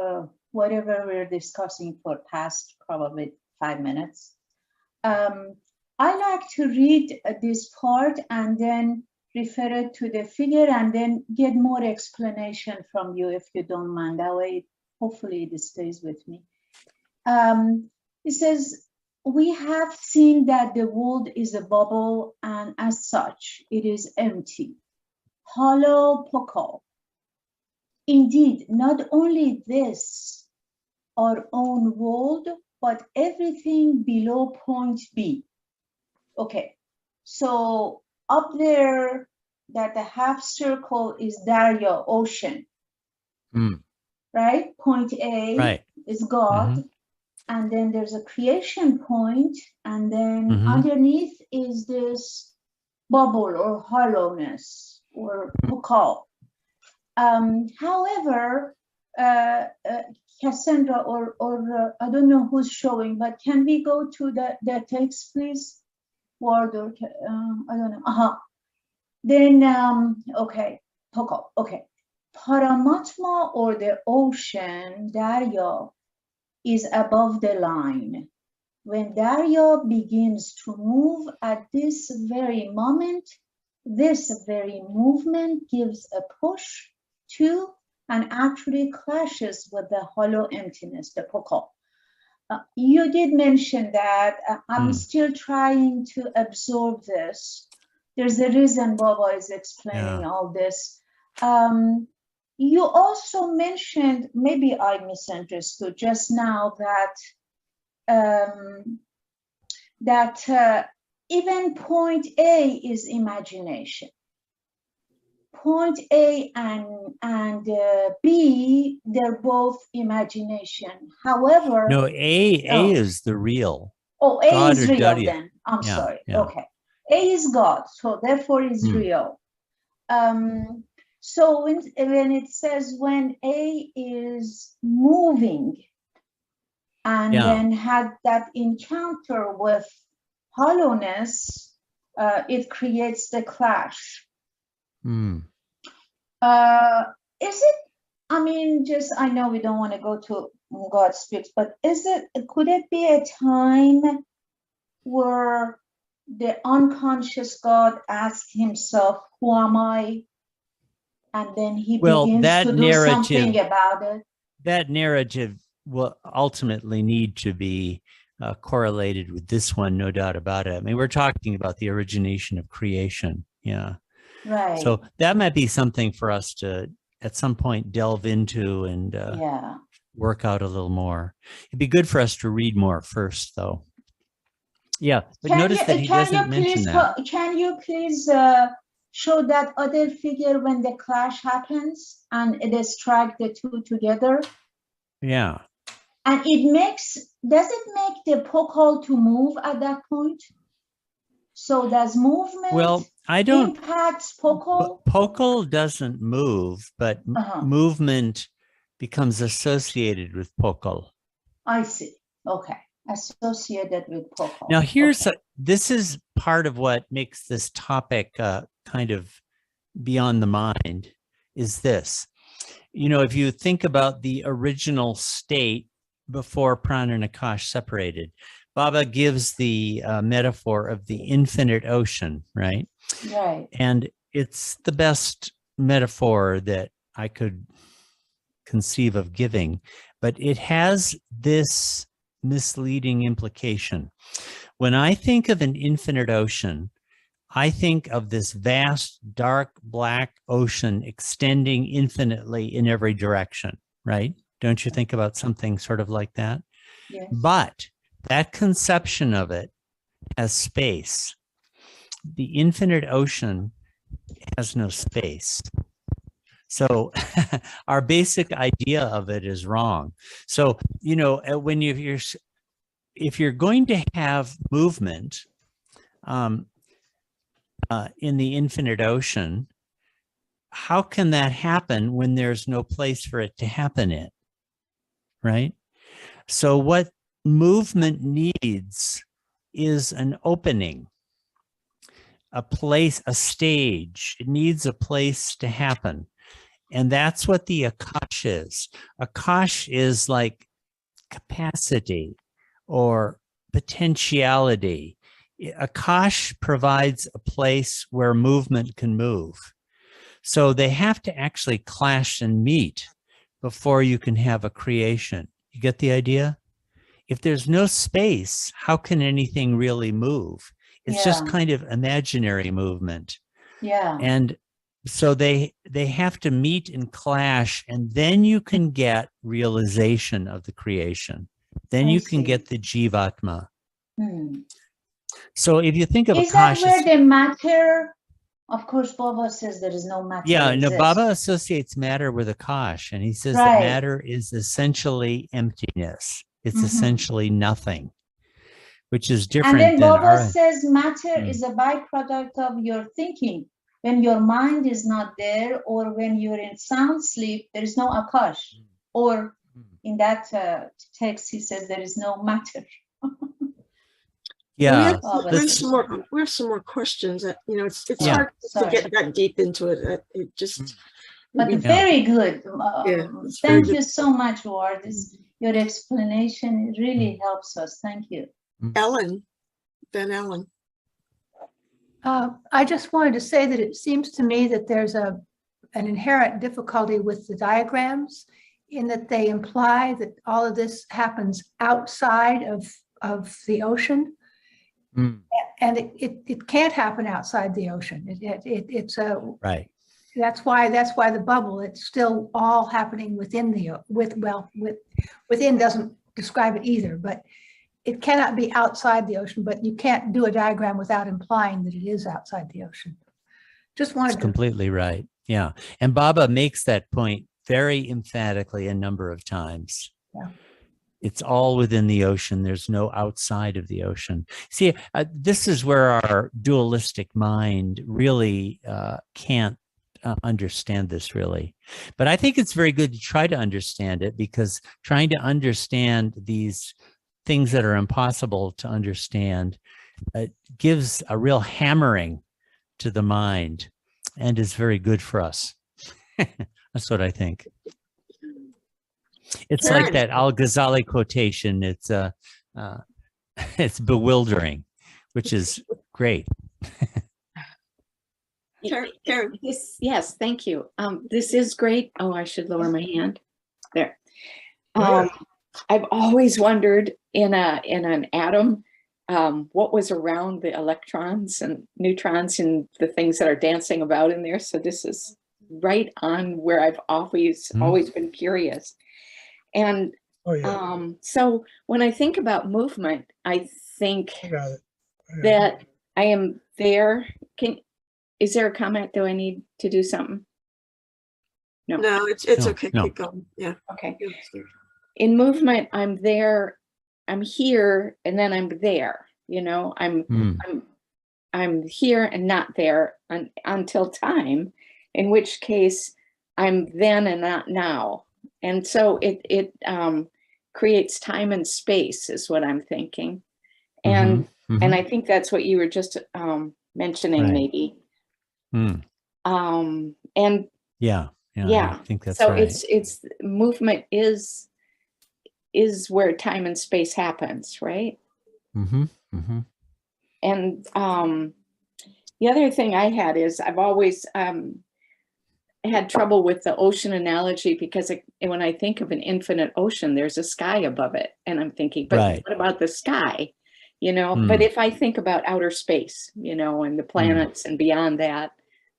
whatever we're discussing for past probably 5 minutes. I like to read this part and then refer it to the figure and then get more explanation from you if you don't mind. That way, hopefully it stays with me. It says, we have seen that the world is a bubble and as such, it is empty, hollow, pokal. Indeed, not only this, our own world, but everything below point B. Okay, so up there, that the half circle is Darya, ocean, right? Point A is God, and then there's a creation point, and then underneath is this bubble or hollowness or pokal. However, Cassandra or I don't know who's showing, but can we go to the text, please? Word or I don't know. Then okay, pokal. Okay, Paramatma or the ocean, Darya, is above the line. When Darya begins to move at this very moment, this very movement gives a push to and actually clashes with the hollow emptiness, the pokal. You did mention that. I'm still trying to absorb this. There's a reason Baba is explaining all this. You also mentioned, maybe I misunderstood just now, that even point A is imagination. Point A and B, they're both imagination. However, no, A is the real. Oh, A God is real Darya. then. I'm sorry. Yeah. Okay, A is God, so therefore is real. So when it says when A is moving and then had that encounter with hollowness, it creates the clash. Is it, I mean, just, I know we don't want to go to God speaks, but could it be a time where the unconscious God asks himself, who am I? And then he begins to do something about it. That narrative will ultimately need to be correlated with this one, no doubt about it. I mean, we're talking about the origination of creation. Yeah. Right. So that might be something for us to, at some point, delve into and work out a little more. It'd be good for us to read more first, though. Yeah, but notice that he doesn't mention that. Can you please show that other figure when the clash happens and it strikes the two together? Yeah. And does it make the pokal to move at that point? So does movement impacts pokal? Pokal doesn't move, but movement becomes associated with pokal. I see. Okay. Associated with pokal. Now this is part of what makes this topic kind of beyond the mind, is this. You know, if you think about the original state before prana and akash separated, Baba gives the metaphor of the infinite ocean, right? Right. And it's the best metaphor that I could conceive of giving, but it has this misleading implication. When I think of an infinite ocean, I think of this vast, dark, black ocean extending infinitely in every direction, right? Don't you think about something sort of like that? Yes. But that conception of it as space, the infinite ocean has no space. So our basic idea of it is wrong. So, you know, when if you're going to have movement in the infinite ocean, how can that happen when there's no place for it to happen in, right? So what movement needs is an opening, a place, a stage. It needs a place to happen. And that's what the Akash is. Akash is like capacity or potentiality. Akash provides a place where movement can move. So they have to actually clash and meet before you can have a creation. You get the idea? If there's no space, how can anything really move? It's just Yeah. kind of imaginary movement. Yeah. And so they have to meet and clash, and then you can get realization of the creation. Then I you can see. get the Jivatma. Hmm. So if you think of Is that Akash, where the matter? Of course, Baba says there is no matter. yeah, no, exists. Baba associates matter with Akash, and he says that Right. matter is essentially emptiness. It's Mhm. essentially nothing, which is And different then than Baba our. says matter Hmm. is a byproduct of your thinking. When your mind is not there, or when you're in sound sleep, there is no akash. Or in that text, he says there is no matter. Yeah, We have, Oh, we have that's some more. We have some more questions. That you know, it's Yeah. hard to Sorry. get that deep into it. It just. But we- very good. Yeah, it's very Thank good. you so much, Ward. Your explanation really helps us. Thank you. Ellen, then Ellen. I just wanted to say that it seems to me that there's an inherent difficulty with the diagrams in that they imply that all of this happens outside of the ocean. Mm, And it can't happen outside the ocean. It's a, right. that's why the bubble, it's still all happening within within doesn't describe it either, but it cannot be outside the ocean, but you can't do a diagram without implying that it is outside the ocean. Just That's wanted to, completely right. Yeah. And Baba makes that point very emphatically a number of times. Yeah. It's all within the ocean. There's no outside of the ocean. See, this is where our dualistic mind really can't understand this really. But I think it's very good to try to understand it, because trying to understand these things that are impossible to understand gives a real hammering to the mind and is very good for us. That's what I think. It's like Karen. that Al-Ghazali quotation. It's it's bewildering, which is great. Karen. Yes, thank you. This is great. Oh, I should lower my hand. There. I've always wondered in an atom, what was around the electrons and neutrons and the things that are dancing about in there. So this is right on where I've always been curious. And so when I think about movement, I think that I am there. Is there a comment? Do I need to do something? No. No, it's No, okay. no. Keep going. Yeah. Okay. In movement, I'm there, I'm here, and then I'm there. You know, I'm here and not there until time, in which case I'm then and not now. And so it creates time and space is what I'm thinking. And and I think that's what you were just mentioning, Right. maybe. Mm. And Yeah. yeah, I think that's so right. it's movement is where time and space happens, right? And the other thing I had is I've always had trouble with the ocean analogy because when I think of an infinite ocean, there's a sky above it. And I'm thinking, but Right. what about the sky? But if I think about outer space, and the planets and beyond that,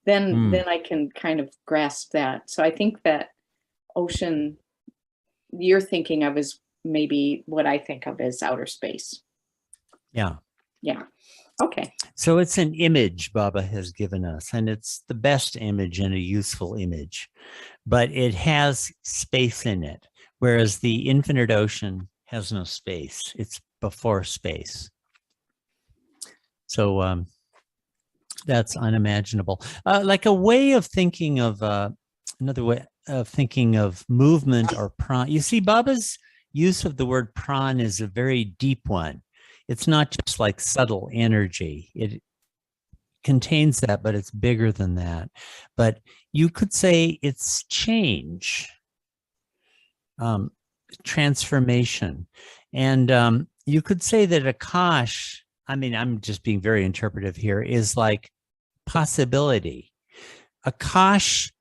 then I can kind of grasp that. So I think that ocean you're thinking of is maybe what I think of as outer space. Yeah. Yeah. Okay. So it's an image Baba has given us, and it's the best image and a useful image, but it has space in it, whereas the infinite ocean has no space. It's before space. So that's unimaginable. Like a way of thinking of, another way of thinking of movement or pran. You see, Baba's use of the word pran is a very deep one. It's not just like subtle energy. It contains that, but it's bigger than that. But you could say it's change, transformation. And you could say that Akash, I mean, I'm just being very interpretive here, is like possibility. Akash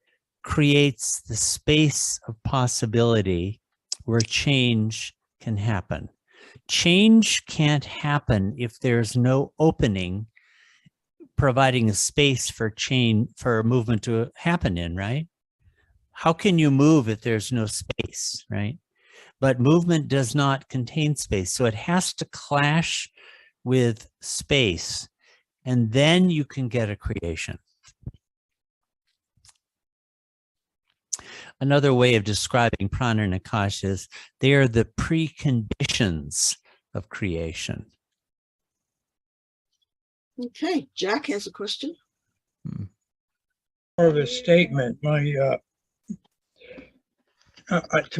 creates the space of possibility where change can happen. Change can't happen if there's no opening providing a space for change, for movement to happen in, right? How can you move if there's no space, right? But movement does not contain space. So it has to clash with space, and then you can get a creation. Another way of describing prana and akash is they are the preconditions of creation. Okay, Jack has a question. Part of the statement, to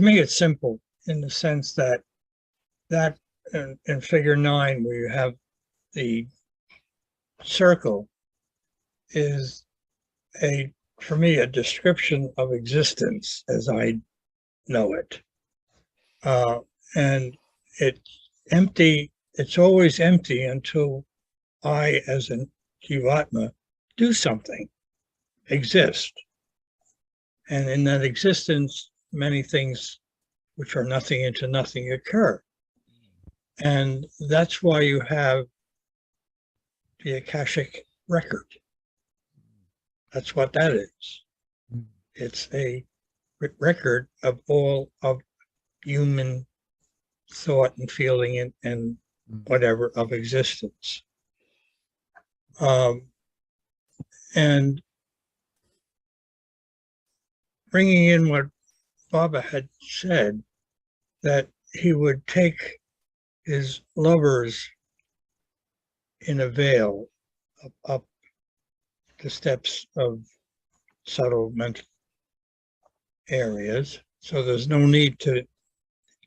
me, it's simple in the sense that in figure 9, where you have the circle, is for me, a description of existence as I know it. And it's empty. It's always empty until I, as a Jivatma, do something, exist. And in that existence, many things which are nothing into nothing occur. And that's why you have the Akashic record. That's what that is. It's a record of all of human thought and feeling and whatever of existence. And bringing in what Baba had said, that he would take his lovers in a veil up the steps of subtle mental areas. So there's no need to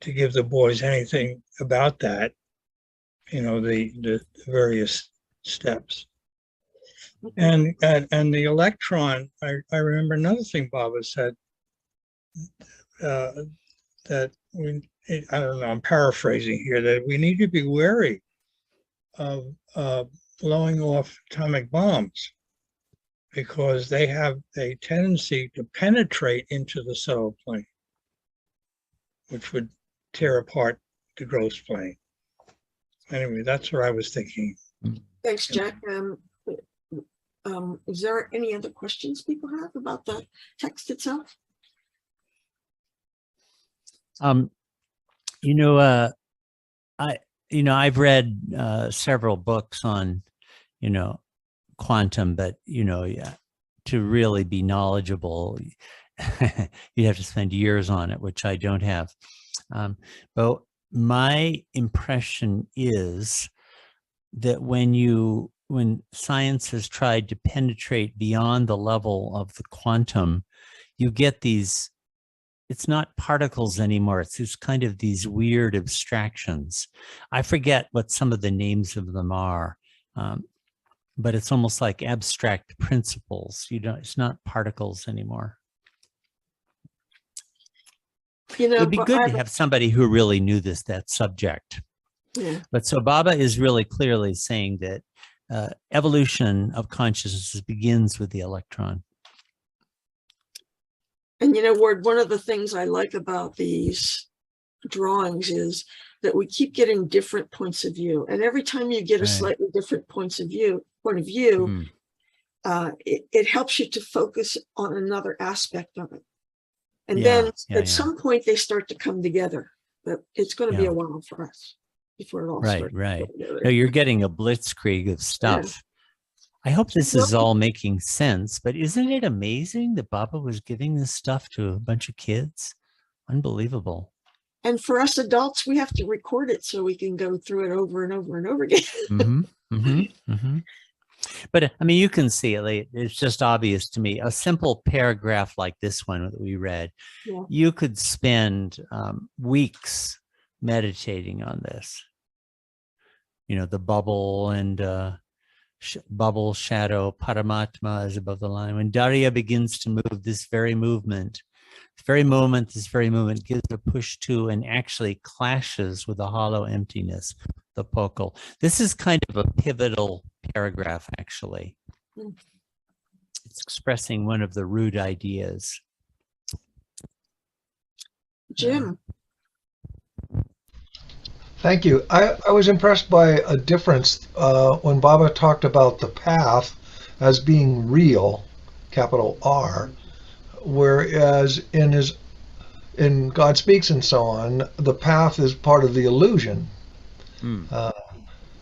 give the boys anything about that, the various steps. And the electron, I remember another thing Baba said, that I don't know, I'm paraphrasing here, that we need to be wary of blowing off atomic bombs, because they have a tendency to penetrate into the subtle plane, which would tear apart the gross plane. Anyway, that's what I was thinking. Thanks, Jack. Is there any other questions people have about the text itself? I've read several books on, quantum, but to really be knowledgeable, you have to spend years on it, which I don't have. But my impression is that when science has tried to penetrate beyond the level of the quantum, you get these, it's not particles anymore. It's just kind of these weird abstractions. I forget what some of the names of them are, but it's almost like abstract principles. It's not particles anymore. It'd be good to have somebody who really knew that subject. Yeah. But so Baba is really clearly saying that evolution of consciousness begins with the electron. And you know, Ward, one of the things I like about these drawings is that we keep getting different points of view. And every time you get a Right. slightly different point of view, it helps you to focus on another aspect of it. And then at some point they start to come together. But it's going to be a while for us before it all starts. Right. No, you're getting a blitzkrieg of stuff. I hope this is all making sense, but isn't it amazing that Baba was giving this stuff to a bunch of kids? Unbelievable. And for us adults, we have to record it so we can go through it over and over and over again. But I mean, you can see it. It's just obvious to me. A simple paragraph like this one that we read, you could spend weeks meditating on this. You know, the bubble and bubble, shadow, Paramatma is above the line. When Darya begins to move, this very moment gives a push to and actually clashes with the hollow emptiness, the pokal. This is kind of a pivotal paragraph, actually. It's expressing one of the root ideas. Jim. Thank you. I was impressed by a difference when Baba talked about the path as being real, capital R, whereas in God Speaks and so on, the path is part of the illusion.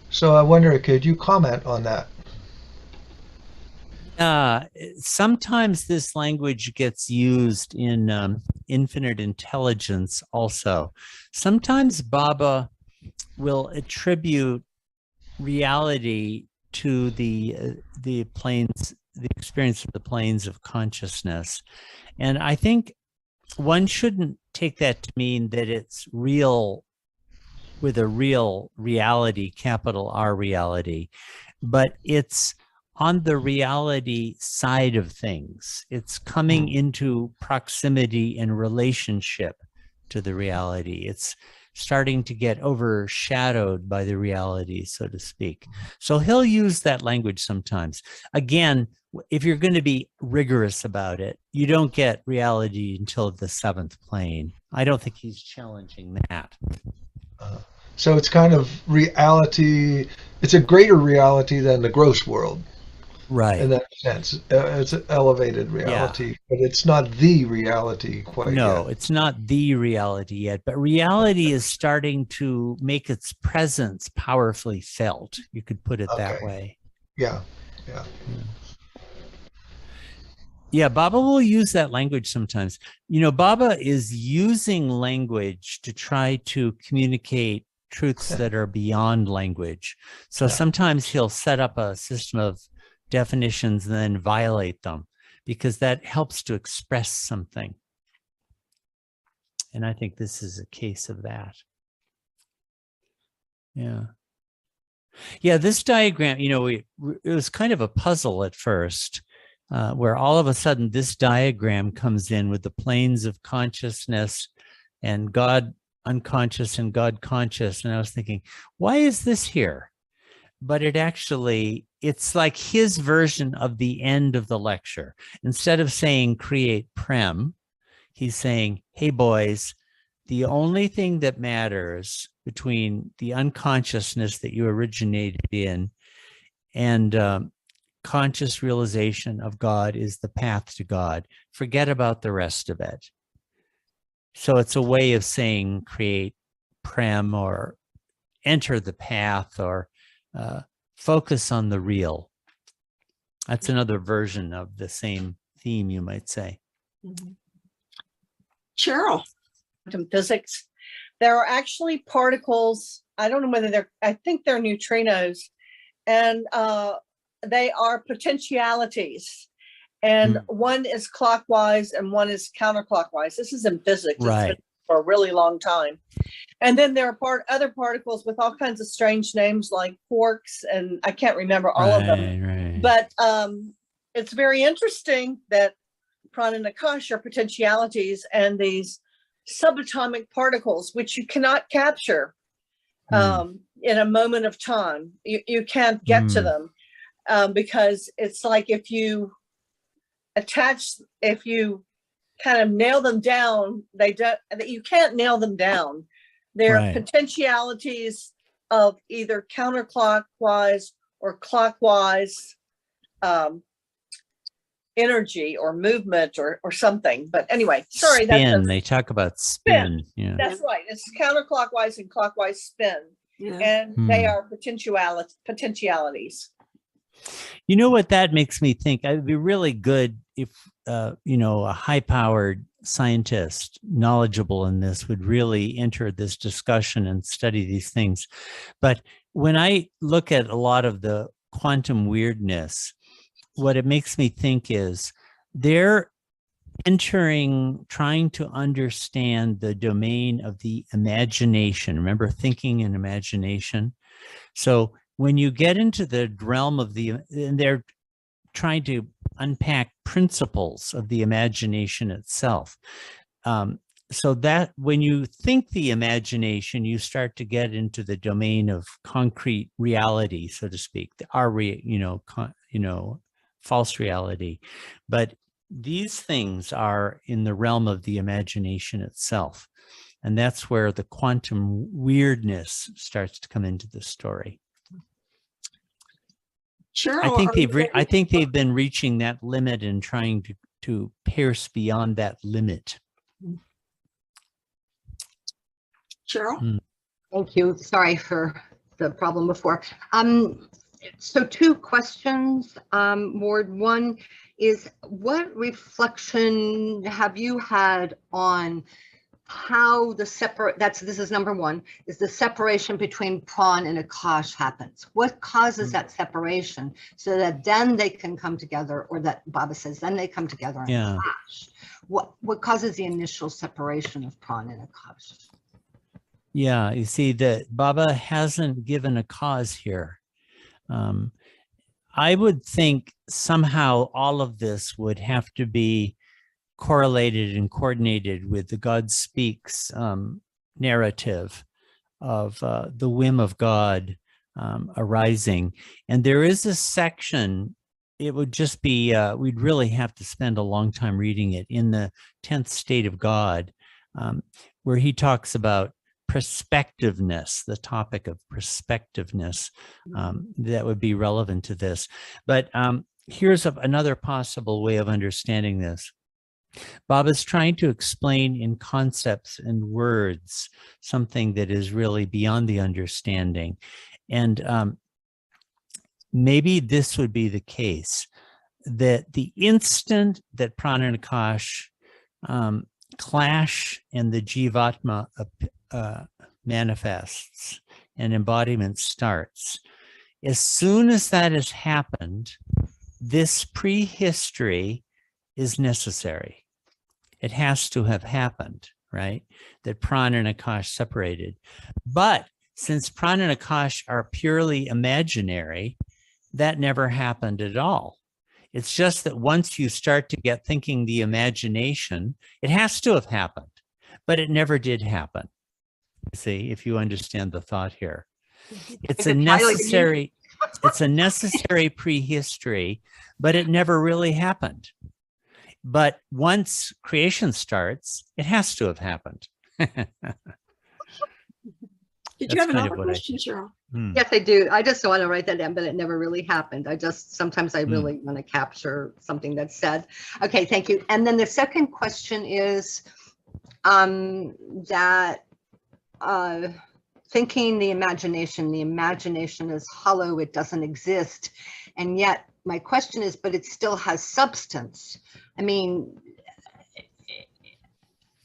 So I wonder, could you comment on that? Sometimes this language gets used in infinite intelligence also. Sometimes Baba will attribute reality to the planes, the experience of the planes of consciousness. And I think one shouldn't take that to mean that it's real with a real reality, capital R reality, but it's on the reality side of things. It's coming into proximity and relationship to the reality. It's starting to get overshadowed by the reality, so to speak. So he'll use that language sometimes. Again, if you're going to be rigorous about it, you don't get reality until the seventh plane. I don't think he's challenging that. So it's kind of reality, it's a greater reality than the gross world. Right. In that sense, it's an elevated reality, but it's not the reality quite No, yet. it's not the reality yet, but reality is starting to make its presence powerfully felt. You could put it that way. Yeah. Yeah, Baba will use that language sometimes. You know, Baba is using language to try to communicate truths that are beyond language. So sometimes he'll set up a system of definitions and then violate them because that helps to express something. And I think this is a case of that. Yeah, this diagram, you know, it was kind of a puzzle at first, where all of a sudden this diagram comes in with the planes of consciousness and God unconscious and God conscious. And I was thinking, why is this here? But it's like his version of the end of the lecture. Instead of saying create prem, he's saying, hey boys, the only thing that matters between the unconsciousness that you originated in and conscious realization of God is the path to God. Forget about the rest of it. So it's a way of saying create prem or enter the path or focus on the real. That's another version of the same theme, you might say. Cheryl. Quantum physics. There are actually particles. I don't know whether I think they're neutrinos, and they are potentialities. And one is clockwise and one is counterclockwise. This is in physics. Right. It's been for a really long time. And then there are other particles with all kinds of strange names like quarks, and I can't remember all of them. Right. But it's very interesting that prana and akash are potentialities, and these subatomic particles, which you cannot capture in a moment of time. You can't get to them because it's like if you kind of nail them down. You can't nail them down. They're Right. potentialities of either counterclockwise or clockwise energy or movement or something. But anyway, sorry. Spin. They talk about spin. Yeah. That's right. It's counterclockwise and clockwise spin. Yeah. And they are potentialities. You know what that makes me think? It'd be really good if, a high-powered scientist, knowledgeable in this, would really enter this discussion and study these things. But when I look at a lot of the quantum weirdness, what it makes me think is they're trying to understand the domain of the imagination. Remember, thinking and imagination. So when you get into the realm of and they're trying to unpack principles of the imagination itself. So that when you think the imagination, you start to get into the domain of concrete reality, so to speak, false reality. But these things are in the realm of the imagination itself. And that's where the quantum weirdness starts to come into the story. Cheryl, I think they've been reaching that limit and trying to pierce beyond that limit. Cheryl? Thank you. Sorry for the problem before. So 2 questions, Ward. One is, what reflection have you had on how this is number 1, is the separation between Pran and Akash happens? What causes that separation so that then they can come together, or that Baba says then they come together and clash? What causes the initial separation of Pran and Akash? Yeah, you see that Baba hasn't given a cause here. I would think somehow all of this would have to be correlated and coordinated with the God Speaks narrative of the whim of God arising. And there is a section, it would just be, we'd really have to spend a long time reading it, in the 10th state of God, where he talks about perspectiveness, the topic of perspectiveness, that would be relevant to this. But here's another possible way of understanding this. Baba's trying to explain in concepts and words something that is really beyond the understanding. And maybe this would be the case, that the instant that Prana and Akash clash and the Jivatma manifests and embodiment starts, as soon as that has happened, this prehistory is necessary. It has to have happened, right? That Prana and Akash separated. But since Prana and Akash are purely imaginary, that never happened at all. It's just that once you start to get thinking the imagination, it has to have happened, but it never did happen. See, if you understand the thought here. It's a necessary prehistory, but it never really happened. But once creation starts, it has to have happened. Did you have another question, Cheryl? Yes, I do. I just want to write that down, but it never really happened. Sometimes I really want to capture something that's said. Okay, thank you. And then the second question is that thinking the imagination is hollow, it doesn't exist. And yet my question is, but it still has substance. I mean,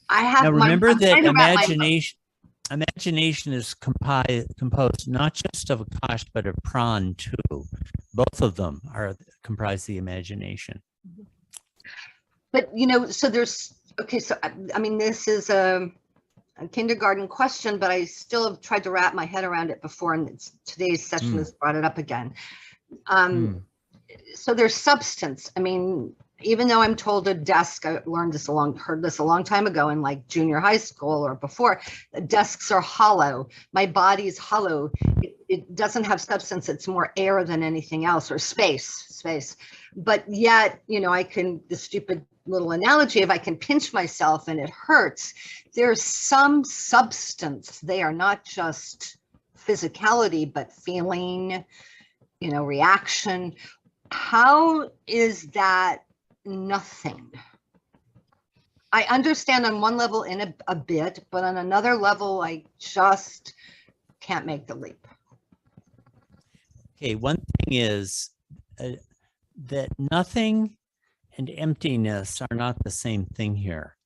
I have. Now remember that imagination is composed not just of Akash, but of Pran too. Both of them comprise the imagination. But so there's, okay, so I mean, this is a kindergarten question, but I still have tried to wrap my head around it before, and today's session has brought it up again. So there's substance. I mean, even though I'm told a desk, I heard this a long time ago in like junior high school or before, desks are hollow. My body's hollow. It doesn't have substance. It's more air than anything else, or space. But yet, the stupid little analogy, if I can pinch myself and it hurts, there's some substance. They are not just physicality, but feeling, reaction. How is that nothing? I understand on one level in a bit, but on another level, I just can't make the leap. Okay, one thing is that nothing and emptiness are not the same thing here.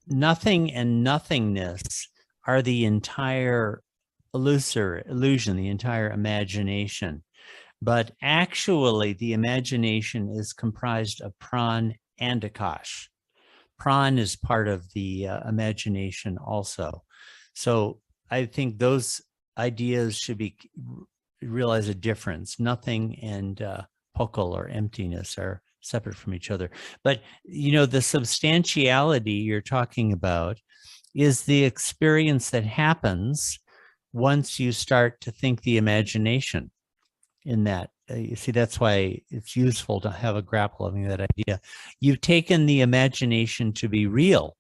Nothing and nothingness are the entire illusion, the entire imagination. But actually, the imagination is comprised of pran and akash. Pran is part of the imagination also. So I think those ideas should be realize a difference. Nothing and pokal or emptiness are separate from each other. But the substantiality you're talking about is the experience that happens once you start to think the imagination in that. You see, that's why it's useful to have a grapple of that idea. You've taken the imagination to be real.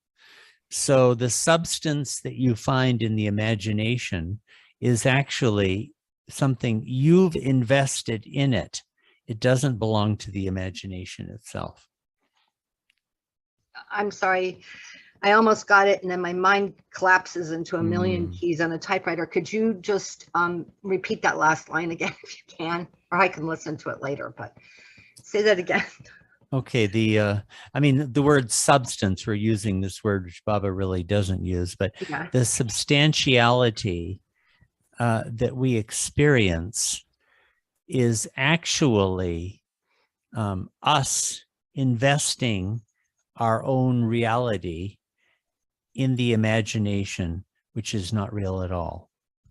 So the substance that you find in the imagination is actually something you've invested in it. It doesn't belong to the imagination itself. I'm sorry, I almost got it, and then my mind collapses into a million keys on a typewriter. Could you just repeat that last line again if you can? Or I can listen to it later, but say that again. Okay, the word substance, we're using this word which Baba really doesn't use, but Yeah. the substantiality that we experience is actually us investing our own reality in the imagination, which is not real at all.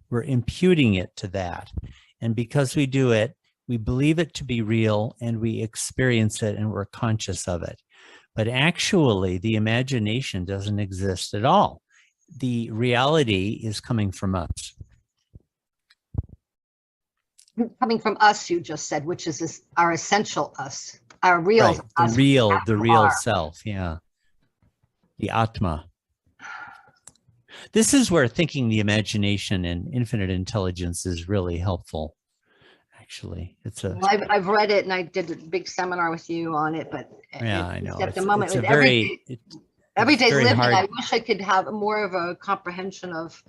We're imputing it to that. And because we do it, we believe it to be real and we experience it and we're conscious of it. But actually, the imagination doesn't exist at all. The reality is coming from us. Coming from us, you just said, which is our essential us, our real Right, us. the real self, yeah. The Atma. This is where thinking the imagination and infinite intelligence is really helpful. Actually, it's a. Well, I've read it and I did a big seminar with you on it, but Yeah, I know. At the moment, it's a with very everyday very living, hard. I wish I could have more of a comprehension of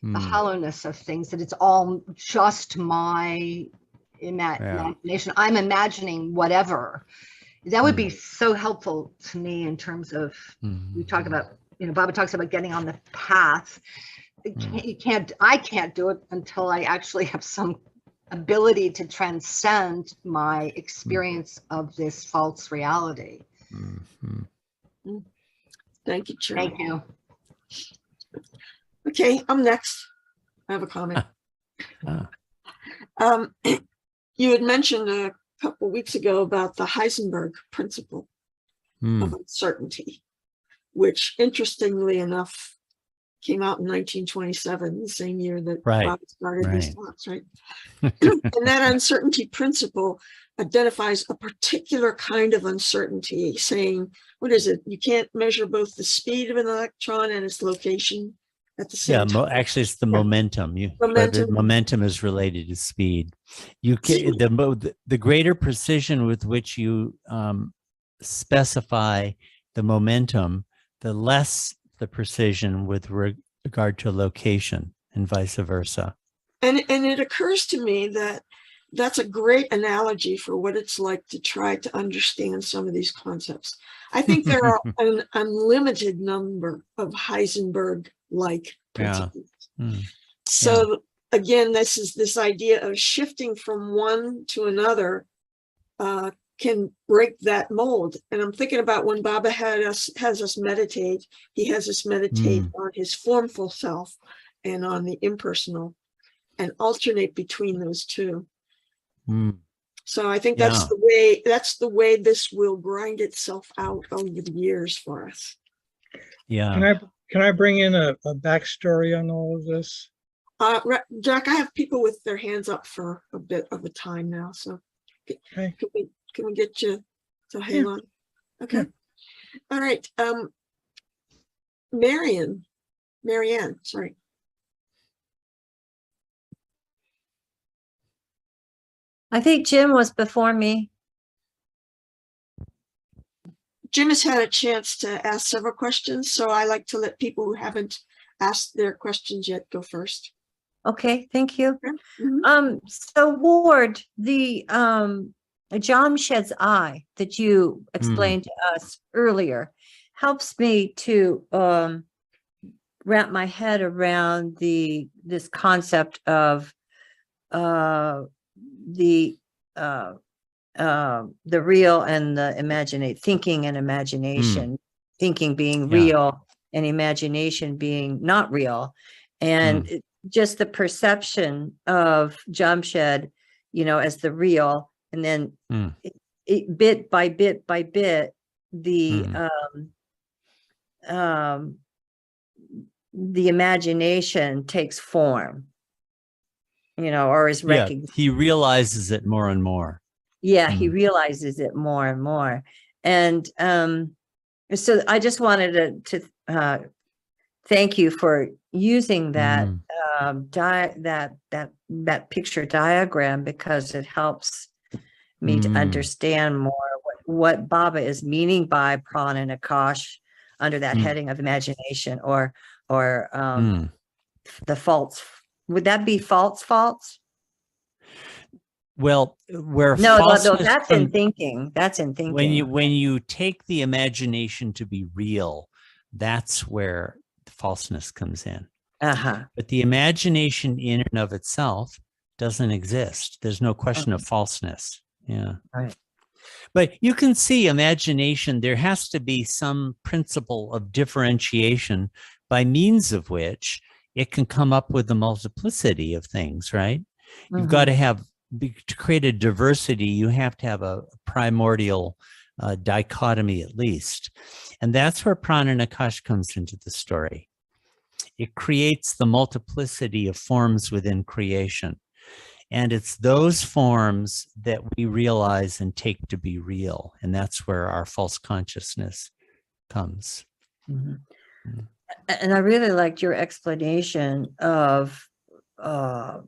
the hollowness of things, that it's all just my imagination. I'm imagining whatever. That would be so helpful to me in terms of, we talk about, Baba talks about getting on the path. I can't do it until I actually have some ability to transcend my experience of this false reality. Thank you, Chair. Thank you. Okay, I'm next. I have a comment. You had mentioned a couple weeks ago about the Heisenberg principle of uncertainty, which interestingly enough came out in 1927, the same year that Bob started these thoughts, right? And that uncertainty principle identifies a particular kind of uncertainty, saying, what is it? You can't measure both the speed of an electron and its location at the same time. Actually, it's the momentum. Momentum is related to speed. You can the greater precision with which you specify the momentum, the less the precision with regard to location, and vice versa. And it occurs to me that that's a great analogy for what it's like to try to understand some of these concepts. I think there are an unlimited number of Heisenberg-like principles. So again, this idea of shifting from one to another can break that mold. And I'm thinking about when Baba has us meditate, he has us meditate on his formful self and on the impersonal, and alternate between those two. So I think that's the way this will grind itself out over the years for us. Can I bring in a backstory on all of this? Jack, I have people with their hands up for a bit of a time now, so can we get you to hang on? Okay. All right. Marianne, sorry. I think Jim was before me. Jim has had a chance to ask several questions, so I like to let people who haven't asked their questions yet go first. Okay, thank you. Mhm. So Ward, the Jamshed's eye that you explained to us earlier helps me to wrap my head around this concept of the real and the imaginate, thinking and imagination, thinking being real and imagination being not real. And just the perception of Jamshed, as the real, and then bit by bit by bit, the imagination takes form, or is recognized. He realizes it more and more. Yeah, he realizes it more and more. And so I just wanted to thank you for using that that picture diagram, because it helps me to understand more what Baba is meaning by Prana and Akash under that heading of imagination, or the false. Would that be false? Well, where no, falseness that's in thinking. That's in thinking. When you take the imagination to be real, that's where the falseness comes in. But the imagination in and of itself doesn't exist. There's no question of falseness. Yeah. Right. But you can see imagination, there has to be some principle of differentiation by means of which it can come up with a multiplicity of things, right? You've got to have, to create a diversity, you have to have a primordial dichotomy at least. And that's where Prana and Akash comes into the story. It creates the multiplicity of forms within creation. And it's those forms that we realize and take to be real. And that's where our false consciousness comes. And I really liked your explanation of Prana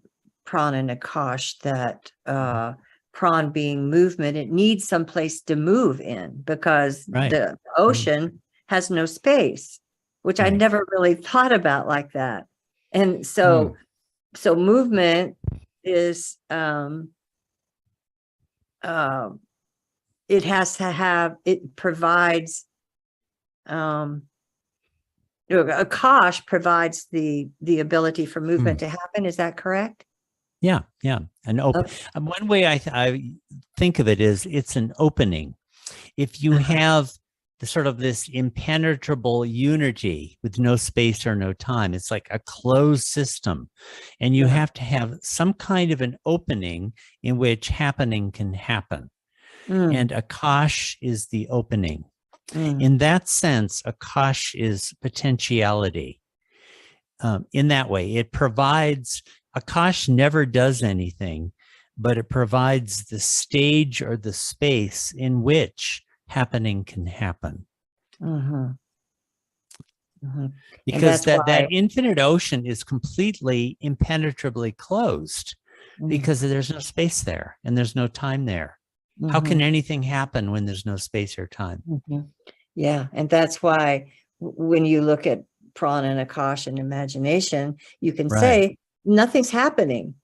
and Akash, that Pran being movement, it needs some place to move in, because the ocean has no space, which I never really thought about like that. And so movement is it has to have, it provides Akash provides the ability for movement to happen. Is that correct? Yeah. And one way I think of it is it's an opening. If you have the sort of this impenetrable unity with no space or no time, it's like a closed system, and you have to have some kind of an opening in which happening can happen. And Akash is the opening. In that sense, Akash is potentiality. In that way, it provides, Akash never does anything, but it provides the stage or the space in which happening can happen. Because that infinite ocean is completely impenetrably closed, because there's no space there and there's no time there. How can anything happen when there's no space or time? Yeah, and that's why when you look at Prana and Akash and imagination, you can say nothing's happening.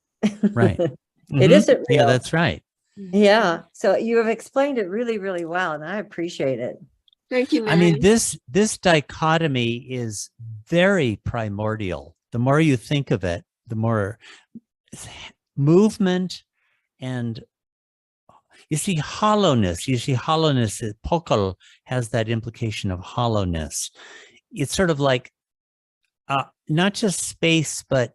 Right. It isn't real. Yeah, that's right. Yeah. So you have explained it really, really well, and I appreciate it. Thank you, Mary. I mean, this dichotomy is very primordial. The more you think of it, the more movement and you see hollowness. Pokal has that implication of hollowness. It's sort of like not just space, but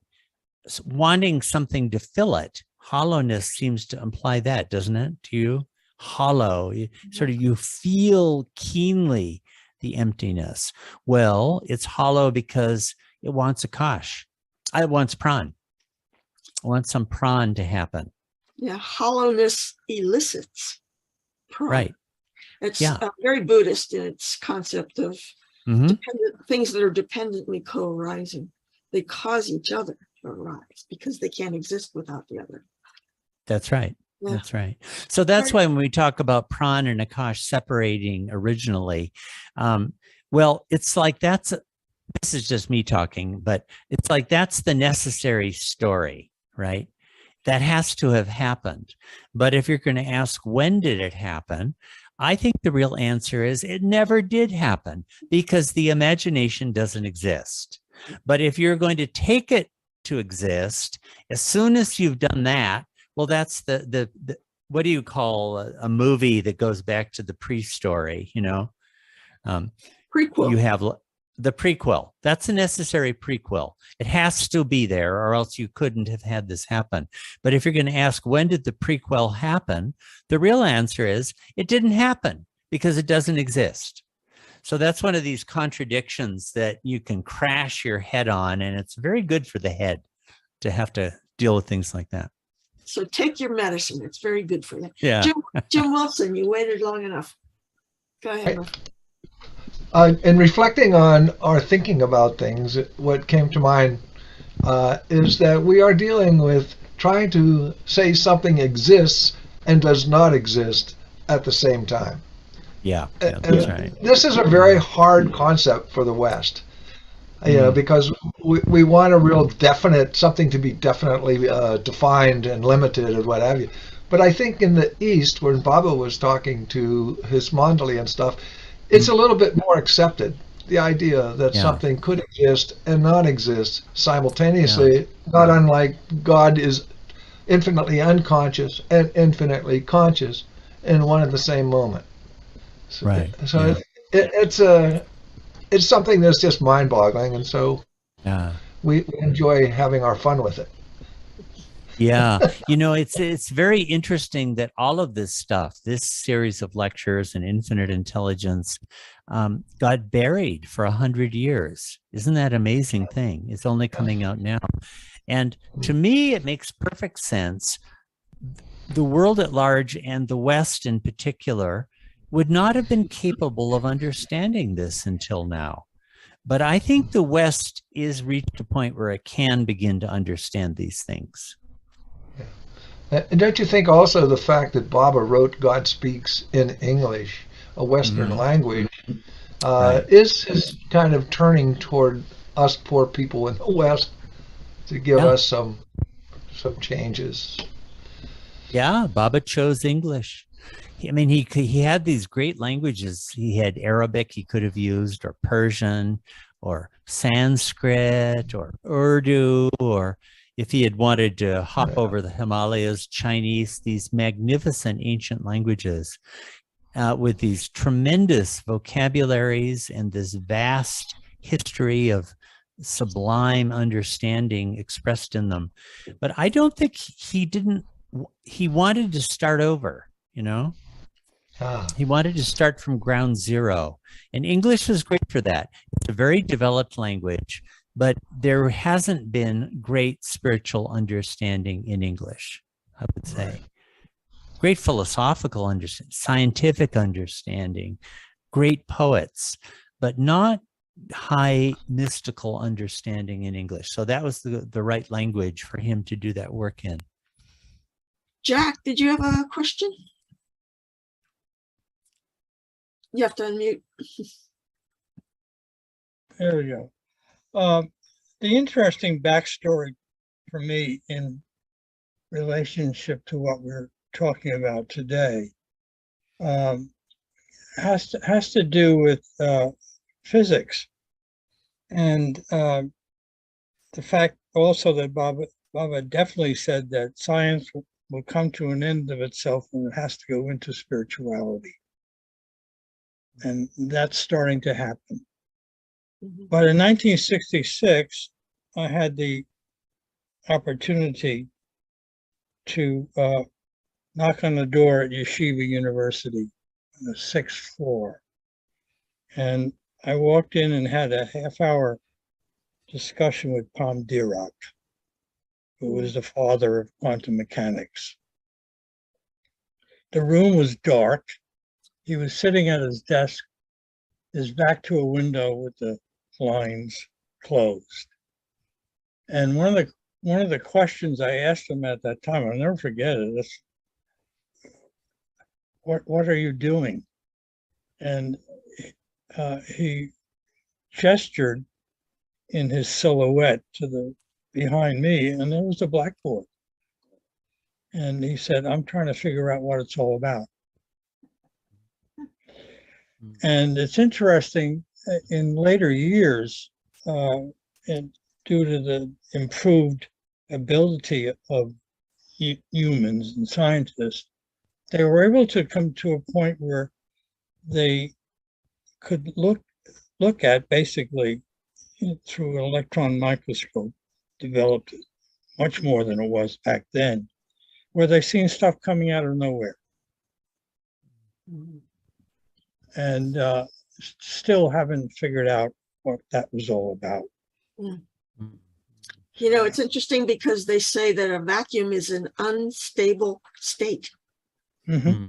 wanting something to fill it. Hollowness seems to imply that, doesn't it, to you? Hollow, you feel keenly the emptiness. Well, it's hollow because it wants Akash. It wants Pran. It wants some Pran to happen. Yeah, hollowness elicits Pran. Right. It's Yeah. very Buddhist in its concept of Mhm. dependent things that are dependently co-arising. They cause each other to arise because they can't exist without the other. That's right. Yeah. That's right. So that's why when we talk about Pran and Akash separating originally, well, it's like this is just me talking, but it's like that's the necessary story, right? That has to have happened. But if you're going to ask, when did it happen? I think the real answer is it never did happen because the imagination doesn't exist. But if you're going to take it to exist, as soon as you've done that, well, that's the what do you call a movie that goes back to the pre-story, you know? Prequel. You have the prequel. That's a necessary prequel. It has to be there or else you couldn't have had this happen. But if you're going to ask, when did the prequel happen? The real answer is it didn't happen because it doesn't exist. So that's one of these contradictions that you can crash your head on, and it's very good for the head to have to deal with things like that. So take your medicine. It's very good for you. Yeah. Jim Wilson, you waited long enough. Go ahead. In reflecting on our thinking about things, what came to mind is that we are dealing with trying to say something exists and does not exist at the same time. Yeah, And that's right. this is a very hard concept for the West, you know, because we want a real definite, something to be definitely defined and limited and what have you. But I think in the East, when Baba was talking to his Mandali and stuff, it's a little bit more accepted. The idea that something could exist and not exist simultaneously, not unlike God is infinitely unconscious and infinitely conscious in one and the same moment. So, Right. So it's something that's just mind-boggling, and so we enjoy having our fun with it. Yeah, you know, it's very interesting that all of this stuff, this series of lectures and infinite intelligence, got buried for 100 years. Isn't that an amazing thing? It's only coming out now. And to me, it makes perfect sense. The world at large and the West in particular would not have been capable of understanding this until now. But I think the West is reached a point where it can begin to understand these things. And don't you think also the fact that Baba wrote God Speaks in English, a Western language, is kind of turning toward us poor people in the West to give us some changes. Yeah, Baba chose English. I mean, he had these great languages. He had Arabic he could have used, or Persian, or Sanskrit, or Urdu, or if he had wanted to hop over the Himalayas, Chinese, these magnificent ancient languages with these tremendous vocabularies and this vast history of sublime understanding expressed in them. But I don't think he wanted to start over, you know? He wanted to start from ground zero. And English was great for that. It's a very developed language, but there hasn't been great spiritual understanding in English, I would say. Great philosophical understanding, scientific understanding, great poets, but not high mystical understanding in English. So that was the right language for him to do that work in. Jack, did you have a question? You have to unmute. There we go. The interesting backstory for me in relationship to what we're talking about today has to do with physics, and the fact also that Baba definitely said that science will come to an end of itself and it has to go into spirituality. And that's starting to happen. But in 1966, I had the opportunity to knock on the door at Yeshiva University on the 6th floor. And I walked in and had a half-hour discussion with Pam Dirac, who was the father of quantum mechanics. The room was dark. he was sitting at his desk, his back to a window with the blinds closed. And one of the questions I asked him at that time, I'll never forget it, is, what are you doing? And he gestured in his silhouette to the behind me, and there was a blackboard. And he said, I'm trying to figure out what it's all about. And it's interesting, in later years, and due to the improved ability of humans and scientists, they were able to come to a point where they could look at, basically through an electron microscope, developed much more than it was back then, where they seen stuff coming out of nowhere. And still haven't figured out what that was all about. You know, it's interesting because they say that a vacuum is an unstable state. Yeah.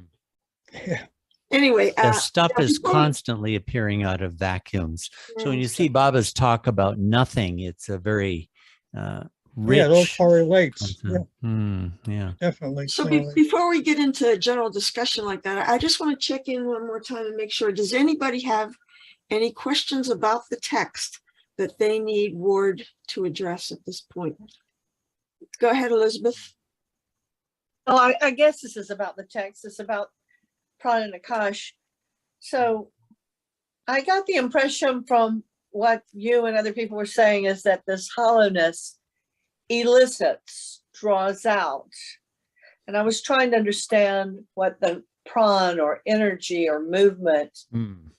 Anyway, The stuff is before we- constantly appearing out of vacuums. So when you see Baba's talk about nothing, it's a very rich. Yeah, it all correlates. Yeah, Yeah. definitely. So correlates. before we get into a general discussion like that, I just want to check in one more time and make sure, does anybody have any questions about the text that they need Ward to address at this point? Go ahead, Elizabeth. Oh, I guess this is about the text. It's about Prana and Akash. So I got the impression from what you and other people were saying is that this hollowness elicits, draws out. And I was trying to understand what the pran or energy or movement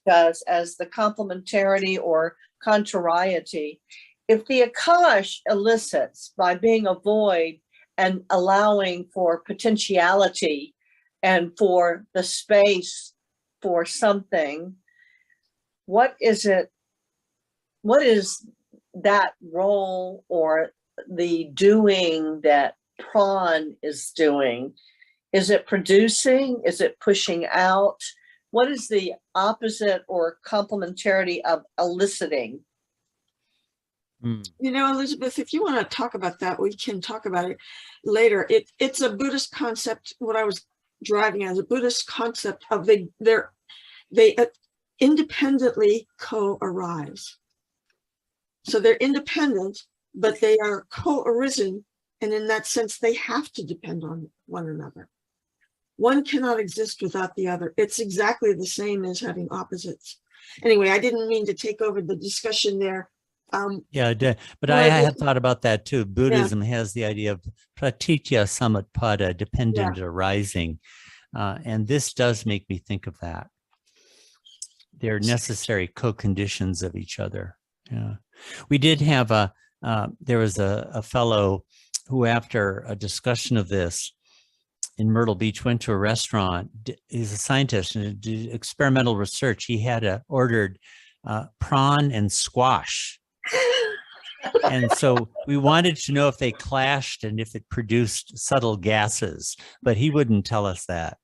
does as the complementarity or contrariety. If the Akash elicits by being a void and allowing for potentiality and for the space for something, what is it? What is that role or the doing that Pran is doing? Is it producing? Is it pushing out? What is the opposite or complementarity of eliciting? You know, Elizabeth, if you want to talk about that, we can talk about it later. It's a Buddhist concept. What I was driving at is a Buddhist concept of they independently co-arise. So they're independent, but they are co-arisen, and in that sense, they have to depend on one another. One cannot exist without the other. It's exactly the same as having opposites. Anyway, I didn't mean to take over the discussion there. But I had thought about that too. Buddhism has the idea of pratitya samutpada, dependent arising. And this does make me think of that. They're necessary co-conditions of each other. Yeah. We did have there was a fellow who, after a discussion of this in Myrtle Beach, went to a restaurant. He's a scientist and did experimental research. He had ordered prawn and squash. And so we wanted to know if they clashed and if it produced subtle gases, but he wouldn't tell us that.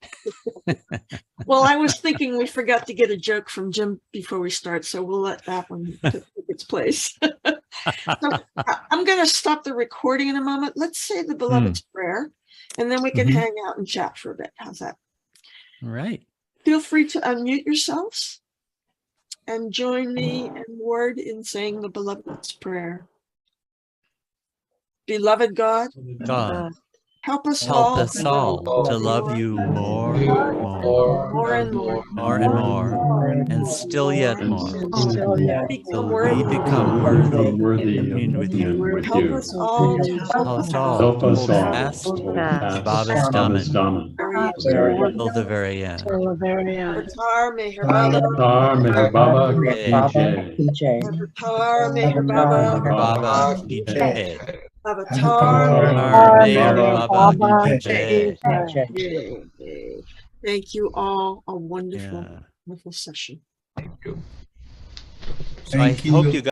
Well, I was thinking we forgot to get a joke from Jim before we start, so we'll let that one take its place. So, I'm going to stop the recording in a moment. Let's say the Beloved's prayer, and then we can hang out and chat for a bit. How's that? All right. Feel free to unmute yourselves and join me and Ward in saying the Beloved's prayer. Beloved God, help us all to love you more and more, and still yet more. Till we become worthy of being with you. Help us all to hold fast to Baba's Dhamma till the very end. Avatar Meher Baba. Avatar Meher Baba Ki Jai. Avatar Meher Baba. Baba Ki Jai. Avatar Meher Baba Ki Jai. Thank you all. A wonderful, wonderful session. Thank you. So I hope you guys